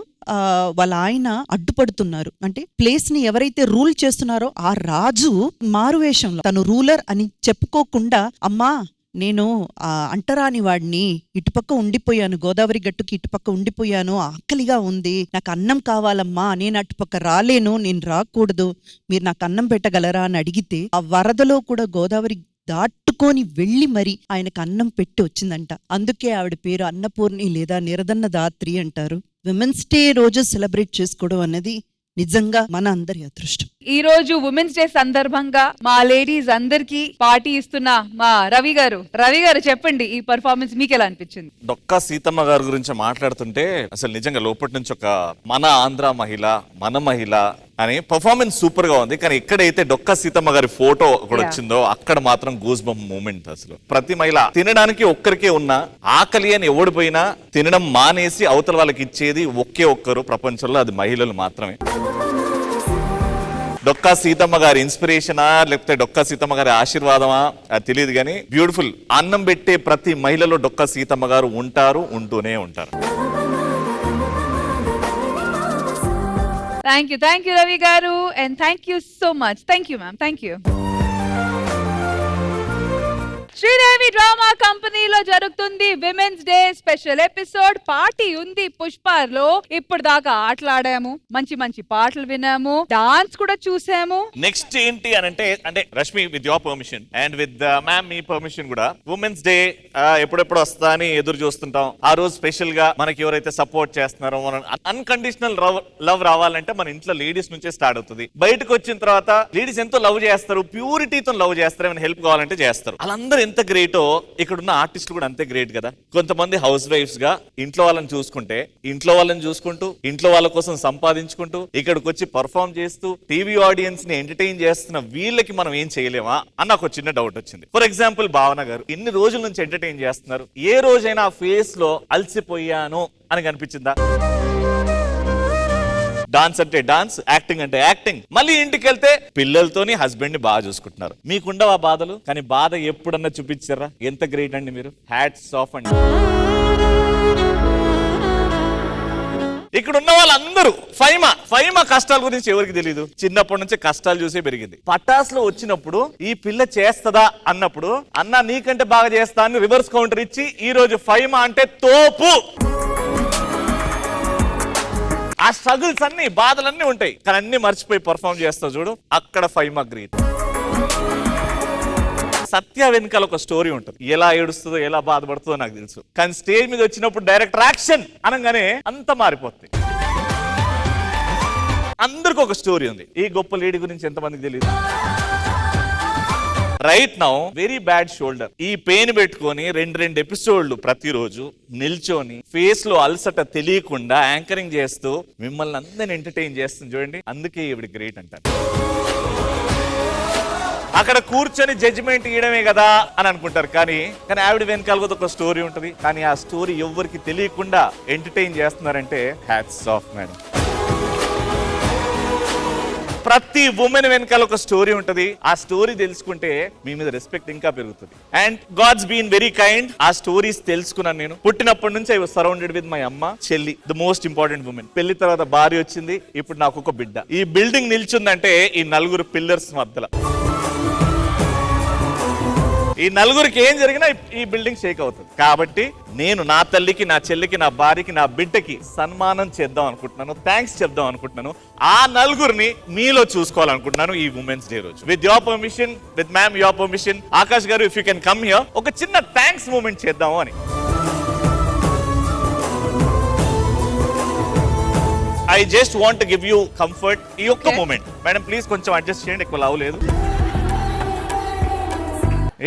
వాళ్ళ ఆయన అడ్డుపడుతున్నారు. అంటే ప్లేస్ ని ఎవరైతే రూల్ చేస్తున్నారో ఆ రాజు మారువేషంలో తను రూలర్ అని చెప్పుకోకుండా, అమ్మా నేను అంటరాని వాడిని, ఇటుపక్క ఉండిపోయాను, గోదావరి గట్టుకి ఇటుపక్క ఉండిపోయాను, ఆకలిగా ఉంది, నాకు అన్నం కావాలమ్మా, నేను అటుపక్క రాలేను, నేను రాకూడదు, మీరు నాకు అన్నం పెట్టగలరా అని అడిగితే ఆ వరదలో కూడా గోదావరి దాటుకొని వెళ్ళి మరి ఆయనకు అన్నం పెట్టి వచ్చిందంట. అందుకే ఆవిడ పేరు అన్నపూర్ణి లేదా నిరదన్న దాత్రి అంటారు. విమెన్స్ డే రోజు సెలబ్రేట్ చేసుకోవడం అనేది నిజంగా మన అందరి అదృష్టం. ఈ రోజు ఉమెన్స్ డే సందర్భంగా మా లేడీస్ అందరికి పార్టీ ఇస్తున్న మా రవి గారు చెప్పండి, ఈ పర్ఫార్మెన్స్ మీకు ఎలా అనిపించింది? డొక్కా సీతమ్మ గారి గురించి మాట్లాడుతుంటే అసలు నిజంగా లోపటి నుంచి ఒక మన ఆంధ్ర మహిళ, మన మహిళ అని పర్ఫార్మెన్స్ సూపర్ గా ఉంది. కానీ ఎక్కడైతే డొక్కా సీతమ్మ గారి ఫోటో కూడా వచ్చిందో అక్కడ మాత్రం గూస్ బంప్ మూమెంట్. అసలు ప్రతి మహిళ తినడానికి ఒక్కరికే ఉన్న ఆకలి అని ఎవడిపోయినా తినడం మానేసి అవతల వాళ్ళకి ఇచ్చేది ఒకే ఒక్కరు ప్రపంచంలో, అది మహిళలు మాత్రమే. డొక్కా సీతమ్మ గారి ఇన్స్పిరేషనా లేకపోతే డొక్కా సీతమ్మ గారి ఆశీర్వాదమా అది తెలియదు, కానీ బ్యూటిఫుల్. అన్నం పెట్టే ప్రతి మహిళలో డొక్కా సీతమ్మ గారు ఉంటారు, ఉంటూనే ఉంటారు. థ్యాంక్ యూ రవి గారు, and thank you so much. Thank you ma'am, thank you. Sridevi drama కంపెనీలో జరుగుతుంది women's day special episode. Party ఉంది పుష్పలో. ఇప్పుడు దాకా ఆటలాడాము, మంచి మంచి పాటలు విన్నాము, డాన్స్ కూడా చూసాము. నెక్స్ట్ ఏంటి అని అంటే Rashmi, with your permission and with ma'am me permission కూడా, ఉమెన్స్ డే ఎప్పుడెప్పుడు వస్తా అని ఎదురు చూస్తుంటాం. ఆ రోజు స్పెషల్ గా మనకి ఎవరైతే సపోర్ట్ చేస్తున్నారో, మనం అన్కండిషనల్ లవ్ రావాలంటే మన ఇంట్లో లేడీస్ నుంచే స్టార్ట్ అవుతుంది. బయటకు వచ్చిన తర్వాత లేడీస్ ఎంతో లవ్ చేస్తారు, ప్యూరిటీతో లవ్ చేస్తారు, ఏమైనా హెల్ప్ కావాలంటే చేస్తారు. వాళ్ళందరూ ఎంత గ్రేటో లో ఇక్కడున్న ఆర్టిస్టులు కూడా అంతే గ్రేట్ కదా. కొంతమంది హౌస్ వైఫ్స్ గా ఇంట్లో వాళ్ళని చూసుకుంటే, ఇంట్లో వాళ్ళని చూసుకుంటూ, ఇంట్లో వాళ్ళ కోసం సంపాదించుకుంటూ, ఇక్కడికి వచ్చి పర్ఫామ్ చేస్తూ టీవీ ఆడియన్స్ ని ఎంటర్టైన్ చేస్తున్న వీళ్ళకి మనం ఏం చేయలేమా అని నాకు ఒక చిన్న డౌట్ వచ్చింది. ఫర్ ఎగ్జాంపుల్ భావన గారు ఇన్ని రోజుల నుంచి ఎంటర్టైన్ చేస్తున్నారు, ఏ రోజైనా ఆ ఫేస్ లో అలసిపోయాను అని కనిపించిందా? డాన్స్ అంటే డాన్స్, యాక్టింగ్ అంటే యాక్టింగ్. మళ్ళీ ఇంటికి వెళ్తే పిల్లలతోని హస్బెండ్ ని బాగా చూసుకుంటున్నారు. మీకుండవా బాధలు? కానీ బాధ ఎప్పుడన్నా చూపించారా? ఎంత గ్రేట్ అండి మీరు. హ్యాట్స్ ఆఫ్ అండి. ఇక్కడ ఉన్న వాళ్ళందరూ ఫైమా కష్టాల గురించి ఎవరికి తెలియదు. చిన్నప్పటి నుంచి కష్టాలు చూసే పెరిగింది. పటాస్ లో వచ్చినప్పుడు ఈ పిల్ల చేస్తదా అన్నప్పుడు, అన్న నీకంటే బాగా చేస్తా అని రివర్స్ కౌంటర్ ఇచ్చి ఈ రోజు ఫైమా అంటే తోపు. ఆ స్ట్రగుల్స్ అన్ని, బాధలన్నీ ఉంటాయి, కానీ అన్ని మర్చిపోయి పర్ఫామ్ చేస్తావు చూడు, అక్కడ ఫైమా గ్రేట్. సత్య వెనకాల ఒక స్టోరీ ఉంటుంది. ఎలా ఏడుస్తుందో, ఎలా బాధపడుతుందో నాకు తెలుసు. కానీ స్టేజ్ మీద వచ్చినప్పుడు డైరెక్టర్ యాక్షన్ అనగానే అంత మారిపోతుంది. అందరికి ఒక స్టోరీ ఉంది. ఈ గొప్ప లేడీ గురించి ఎంతమందికి తెలియదు? Right now very bad shoulder. ఈ పెయిన్ పెట్టుకొని రెండు ఎపిసోడ్లు ప్రతిరోజు నిల్చొని ఫేస్ లో అలసట తెలియకుండా యాంకరింగ్ చేస్తూ మిమ్మల్ని అందరిని ఎంటర్టైన్ చేస్తుంది చూడండి. అందుకే ఈవిడ గ్రేట్ అంటారు. అక్కడ కూర్చొని జడ్జిమెంట్ ఇవ్వడమే కదా అని అనుకుంటారు, కానీ ఆవిడ వెనకాల ఒక స్టోరీ ఉంటుంది. కానీ ఆ స్టోరీ ఎవరికి తెలియకుండా ఎంటర్టైన్ చేస్తున్నారంటే హ్యాట్స్ ఆఫ్ మేడం. ప్రతి ఉమెన్ వెనకాల ఒక స్టోరీ ఉంటుంది. ఆ స్టోరీ తెలుసుకుంటే మీ మీద రెస్పెక్ట్ ఇంకా పెరుగుతుంది. And God's been very kind. ఆ స్టోరీస్ తెలుసుకున్నాను నేను. పుట్టినప్పటి నుంచి I was surrounded with my amma, chelli, the most important women. పెళ్లి తర్వాత భార్య వచ్చింది, ఇప్పుడు నాకు ఒక బిడ్డ. ఈ బిల్డింగ్ నిల్చుందంటే ఈ నలుగురు పిల్లర్స్ మధ్యలో. ఈ నలుగురికి ఏం జరిగినా ఈ బిల్డింగ్ షేక్ అవుతుంది. కాబట్టి నేను నా తల్లికి, నా చెల్లికి, నా భార్యకి, నా బిడ్డకి సన్మానం చేద్దాం అనుకుంటున్నాను, థ్యాంక్స్ చెప్దాం అనుకుంటున్నాను. ఆ నలుగురిని మీలో చూసుకోవాలనుకుంటున్నాను ఈ ఉమెన్స్ డే రోజు. With your permission, with ma'am your permission, Akash గారు if you can come here, ఒక చిన్న థ్యాంక్స్ మూమెంట్ చేద్దాము అని. I just want to give you comfort. ఈ ఒక్క మూమెంట్ మేడం ప్లీజ్ కొంచెం అడ్జస్ట్ చేయండి, ఎక్కువ లావు లేదు.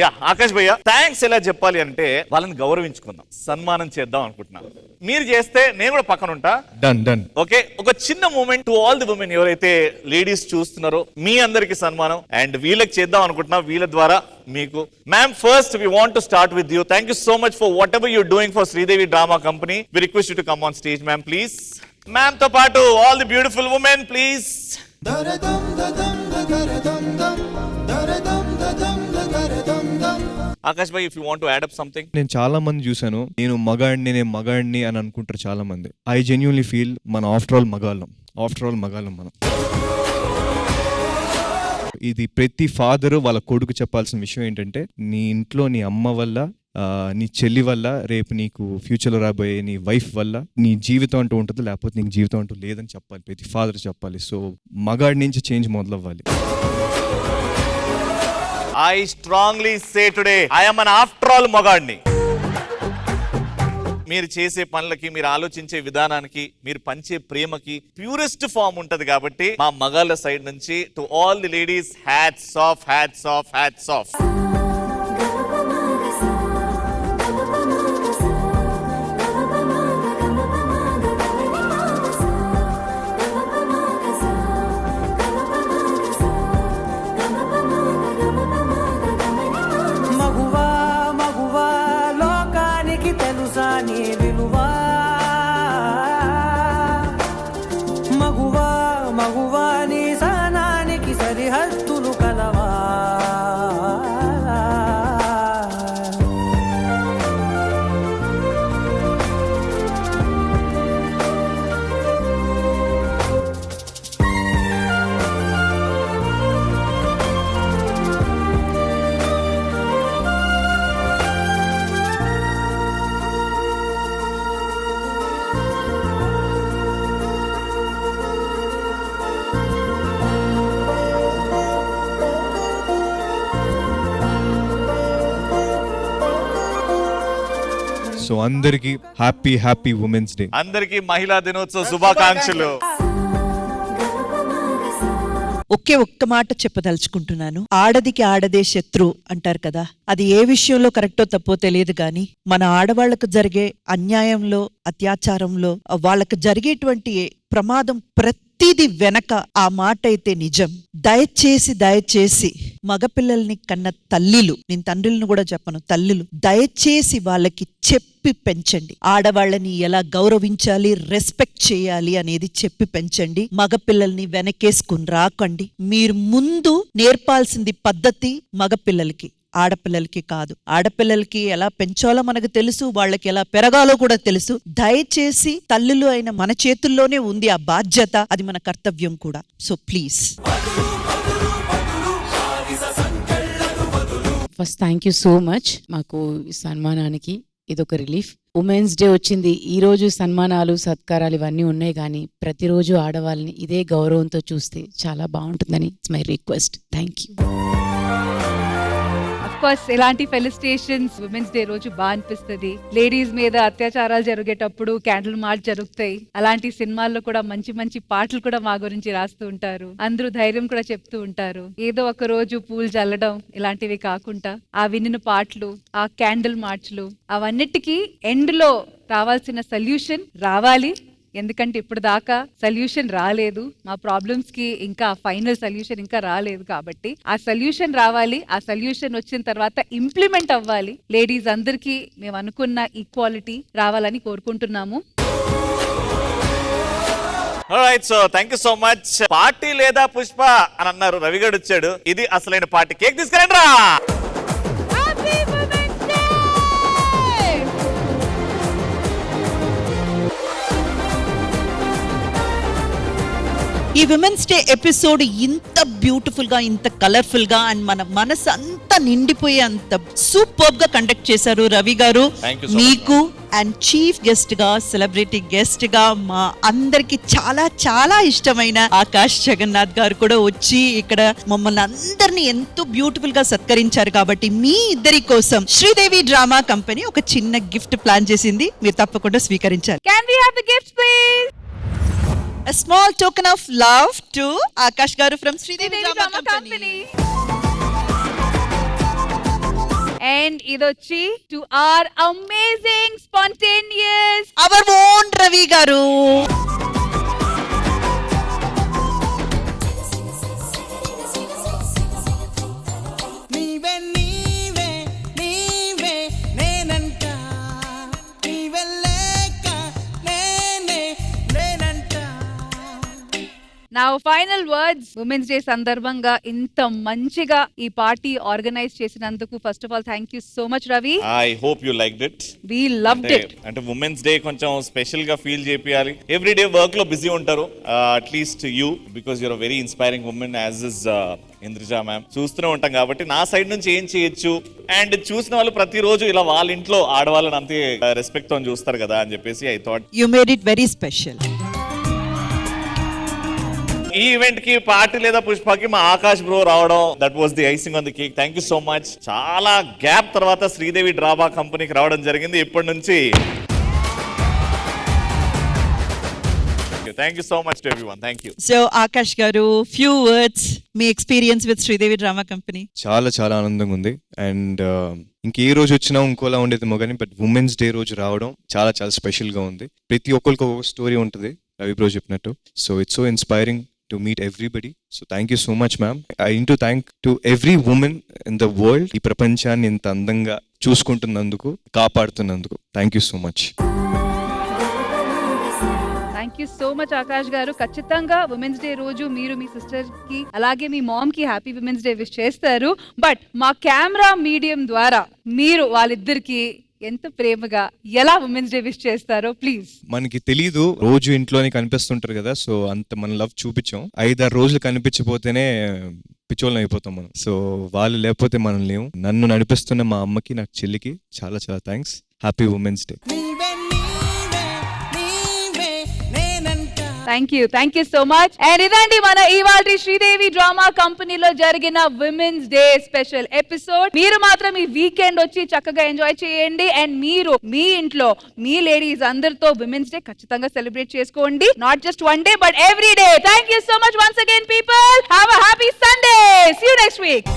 యా ఆకాష్ భయ్య, థ్యాంక్స్ ఎలా చెప్పాలి అంటే వాళ్ళని గౌరవించుకుందాం, సన్మానం చేద్దాం అనుకుంటున్నాను. మీరు చేస్తే నేను కూడా పక్కన ఉంటా. డన్. ఓకే, ఒక చిన్న moment to all the women ఎవరైతే లేడీస్ చూస్తున్నారో మీ అందరికి సన్మానం. అండ్ వీళ్ళకి చేద్దాం అనుకుంటున్నా, వీళ్ళ ద్వారా మీకు. Ma'am first we want to start with you. Thank you so much for whatever you're doing for Sridevi drama company. We request you to come on stage ma'am please. Ma'am తో పాటు all the beautiful women please. Akash bhai if you want to add up something. నేను చాలా మంది చూశాను, నేను మగాడిని అని అనుకుంటారు చాలా మంది. ఐ జెన్యూన్లీ ఫీల్ మన ఆఫ్టర్ ఆల్ మగాళ్ళం మనం. ఇది ప్రతి ఫాదరు వాళ్ళ కొడుకు చెప్పాల్సిన విషయం ఏంటంటే, నీ ఇంట్లో నీ అమ్మ వల్ల, నీ చెల్లి వల్ల, రేపు నీకు ఫ్యూచర్లో రాబోయే నీ వైఫ్ వల్ల నీ జీవితం అంటూ ఉంటుంది, లేకపోతే నీకు జీవితం అంటూ లేదని చెప్పాలి, ప్రతి ఫాదర్ చెప్పాలి. సో మగాడి నుంచి చేంజ్ మొదలవ్వాలి. I strongly say today, I am an after all మగాడిని. మీరు చేసే పనులకి, మీరు ఆలోచించే విధానానికి, మీరు పంచే ప్రేమకి ప్యూరెస్ట్ ఫామ్ ఉంటది. కాబట్టి మా మగాళ్ళ సైడ్ నుంచి to all the ladies hats off, hats off, hats off. So అందరికి హ్యాపీ ఉమెన్స్ డే. అందరికి మహిళా దినోత్సవ శుభాకాంక్షలు. ఒకే ఒక్క మాట చెప్పదలుచుకుంటున్నాను. ఆడదికి ఆడదే శత్రు అంటారు కదా, అది ఏ విషయంలో కరెక్టో తప్పో తెలియదు కానీ మన ఆడవాళ్లకు జరిగే అన్యాయంలో, అత్యాచారంలో, వాళ్ళకు జరిగేటువంటి ప్రమాదం ప్రతిది వెనక ఆ మాట అయితే నిజం. దయచేసి మగపిల్లల్ని కన్న తల్లిలు, నేను తండ్రులను కూడా చెప్పను, తల్లులు దయచేసి వాళ్ళకి చెప్పి పెంచండి. ఆడవాళ్ళని ఎలా గౌరవించాలి, రెస్పెక్ట్ చేయాలి అనేది చెప్పి పెంచండి. మగపిల్లల్ని వెనకేసుకుని రాకండి. మీరు ముందు నేర్పాల్సింది పద్ధతి మగపిల్లలకి, ఆడపిల్లలకి కాదు. ఆడపిల్లలకి ఎలా పెంచాలో మనకు తెలుసు, వాళ్ళకి ఎలా పెరగాలో కూడా తెలుసు. దయచేసి తల్లులు అయిన మన చేతుల్లోనే ఉంది ఆ బాధ్యత, అది మన కర్తవ్యం కూడా. So please. First thank you so much. మాకు ఈ సన్మానానికి ఇదొక రిలీఫ్. ఉమెన్స్ డే వచ్చింది, ఈ రోజు సన్మానాలు, సత్కారాలు ఇవన్నీ ఉన్నాయి, కానీ ప్రతిరోజు ఆడవాళ్ళని ఇదే గౌరవంతో చూస్తే చాలా బాగుంటుందని it's my request. Thank you. Course ఇలాంటి ఫెలిసిటేషన్స్ ఉమెన్స్ డే రోజు బాగా అనిపిస్తుంది. లేడీస్ మీద అత్యాచారాలు జరిగేటప్పుడు క్యాండిల్ మార్చ్ జరుగుతాయి. అలాంటి సినిమాల్లో కూడా మంచి మంచి పాటలు కూడా మా గురించి రాస్తూ ఉంటారు. అందరూ ధైర్యం కూడా చెప్తూ ఉంటారు. ఏదో ఒక రోజు పూలు చల్లడం ఇలాంటివి కాకుండా ఆ వినిన పాటలు, ఆ క్యాండిల్ మార్చ్లు, అవన్నిటికీ ఎండ్ లో రావాల్సిన సొల్యూషన్ రావాలి. ఎందుకంటే ఇప్పుడు దాకా సొల్యూషన్ రాలేదు, మా ప్రాబ్లమ్స్ కి ఇంకా ఫైనల్ సొల్యూషన్ ఇంకా రాలేదు. కాబట్టి ఆ సొల్యూషన్ రావాలి. ఆ సొల్యూషన్ వచ్చిన తర్వాత ఇంప్లిమెంట్ అవ్వాలి. లేడీస్ అందరికీ మేము అనుకున్న ఈక్వాలిటీ రావాలని కోరుకుంటున్నాము. Alright, so thank you so much. Party లేదా పుష్ప అని అన్నారు, రవిగడ్ వచ్చాడు. ఇది అసలైన పార్టీ. కేక్ తీసుకురండి రా. ఈ విమెన్స్ డే ఎపిసోడ్ ఇంత బ్యూటిఫుల్ గా, ఇంత కలర్ఫుల్ గా అండ్ మన మనసు అంతా నిండిపోయే అంత సూపర్ గా కండక్ట్ చేశారు రవి గారు. మీకు అండ్ చీఫ్ గెస్ట్ గా, సెలబ్రిటీ గెస్ట్ గా మా అందరికి చాలా చాలా ఇష్టమైన ఆకాష్ జగన్నాథ్ గారు కూడా వచ్చి ఇక్కడ మమ్మల్ని అందరినీ ఎంతో బ్యూటిఫుల్ గా సత్కరించారు. కాబట్టి మీ ఇద్దరి కోసం శ్రీదేవి డ్రామా కంపెనీ ఒక చిన్న గిఫ్ట్ ప్లాన్ చేసింది, మీరు తప్పకుండా స్వీకరించాలి. Can we have the gifts please? A small token of love to Akash Garu from Sridevi Drama Company. And idochi to our amazing, spontaneous, our own Ravi Garu. Now final words. Women's Day సందర్భంగా ఇంత మంచిగా ఈ party organise చేసినందుకు first of all thank you so much Ravi. I hope you liked it. We loved it. అంటే women's day కొంచెం special గా feel చేయాలి. Every day work లో బిజీ ఉంటారు. At least you, because you're a very inspiring women as is Indraja ma'am. చూస్తూనే ఉంటాం కాబట్టి నా సైడ్ నుంచి ఏం చేయొచ్చు, అండ్ చూసిన వాళ్ళు ప్రతిరోజు ఇలా వాళ్ళ ఇంట్లో ఆడవాళ్ళని అంతే రెస్పెక్ట్ తో చూస్తారు కదా అని చెప్పేసి I thought you made it very special. ఈ ఈవెంట్ కి పార్టీ లేదా పుష్పకి మా ఆకాష్ బ్రో రావడం, that was the icing on the cake. Thank you so much. చాలా గ్యాప్ తర్వాత శ్రీదేవి డ్రామా కంపెనీకి రావడం జరిగింది. ఇప్పటి నుంచి thank you so much to everyone. Thank you. So Akash గారు, ఫ్యూ వర్డ్స్, మీ experience with Sridevi drama company. చాలా చాలా ఆనందంగా ఉంది. అండ్ ఇంకే రోజు వచ్చినా ఇంకోలా ఉండేదేమో కానీ, బట్ ఉమెన్స్ డే రోజు రావడం చాలా చాలా స్పెషల్ గా ఉంది. ప్రతి ఒక్కరికి ఒక స్టోరీ ఉంటుంది, రవి బ్రో చెప్పినట్టు. So it's so inspiring to meet everybody. So thank you so much ma'am. I need to thank to every woman in the world ee prapanchanni inta andanga చూసుకుంటున్నందుకు, కాపాడుతున్నందుకు. Thank you so much. Thank you so much Akash గారు. ఖచ్చితంగా women's day రోజు మీరు మీ sister కి అలాగే మీ ma'am కి happy women's day wish చేస్తారు. But మా camera medium ద్వారా మీరు వాళ్ళిద్దరికి ఎంత ప్రేమగా ఎలా ఉమెన్స్ డే విష్ చేస్తారో ప్లీజ్. మనకి తెలీదు, రోజు ఇంట్లోనే కనిపిస్తుంటారు కదా, సో అంత మన లవ్ చూపించాం. 5-6 రోజులు కనిపించపోతేనే పిచ్చోళ్ళం అయిపోతాం మనం. సో వాళ్ళు లేకపోతే మనం లేవు. నన్ను నడిపిస్తున్న మా అమ్మకి, నాకు చెల్లికి చాలా చాలా thanks. Happy women's day. Thank you so much. And ఇదండి మన ఇవాల్టి శ్రీదేవి డ్రామా కంపెనీలో జరిగిన విమెన్స్ డే స్పెషల్ ఎపిసోడ్. మీరు మాత్రం ఈ వీకెండ్ వచ్చి చక్కగా ఎంజాయ్ చేయండి. అండ్ మీరు మీ ఇంట్లో మీ లేడీస్ అందరితో విమెన్స్ డే ఖచ్చితంగా సెలబ్రేట్ చేసుకోండి. Not just one day but every day. Thank you so much once again people. Have a happy Sunday. See you next week.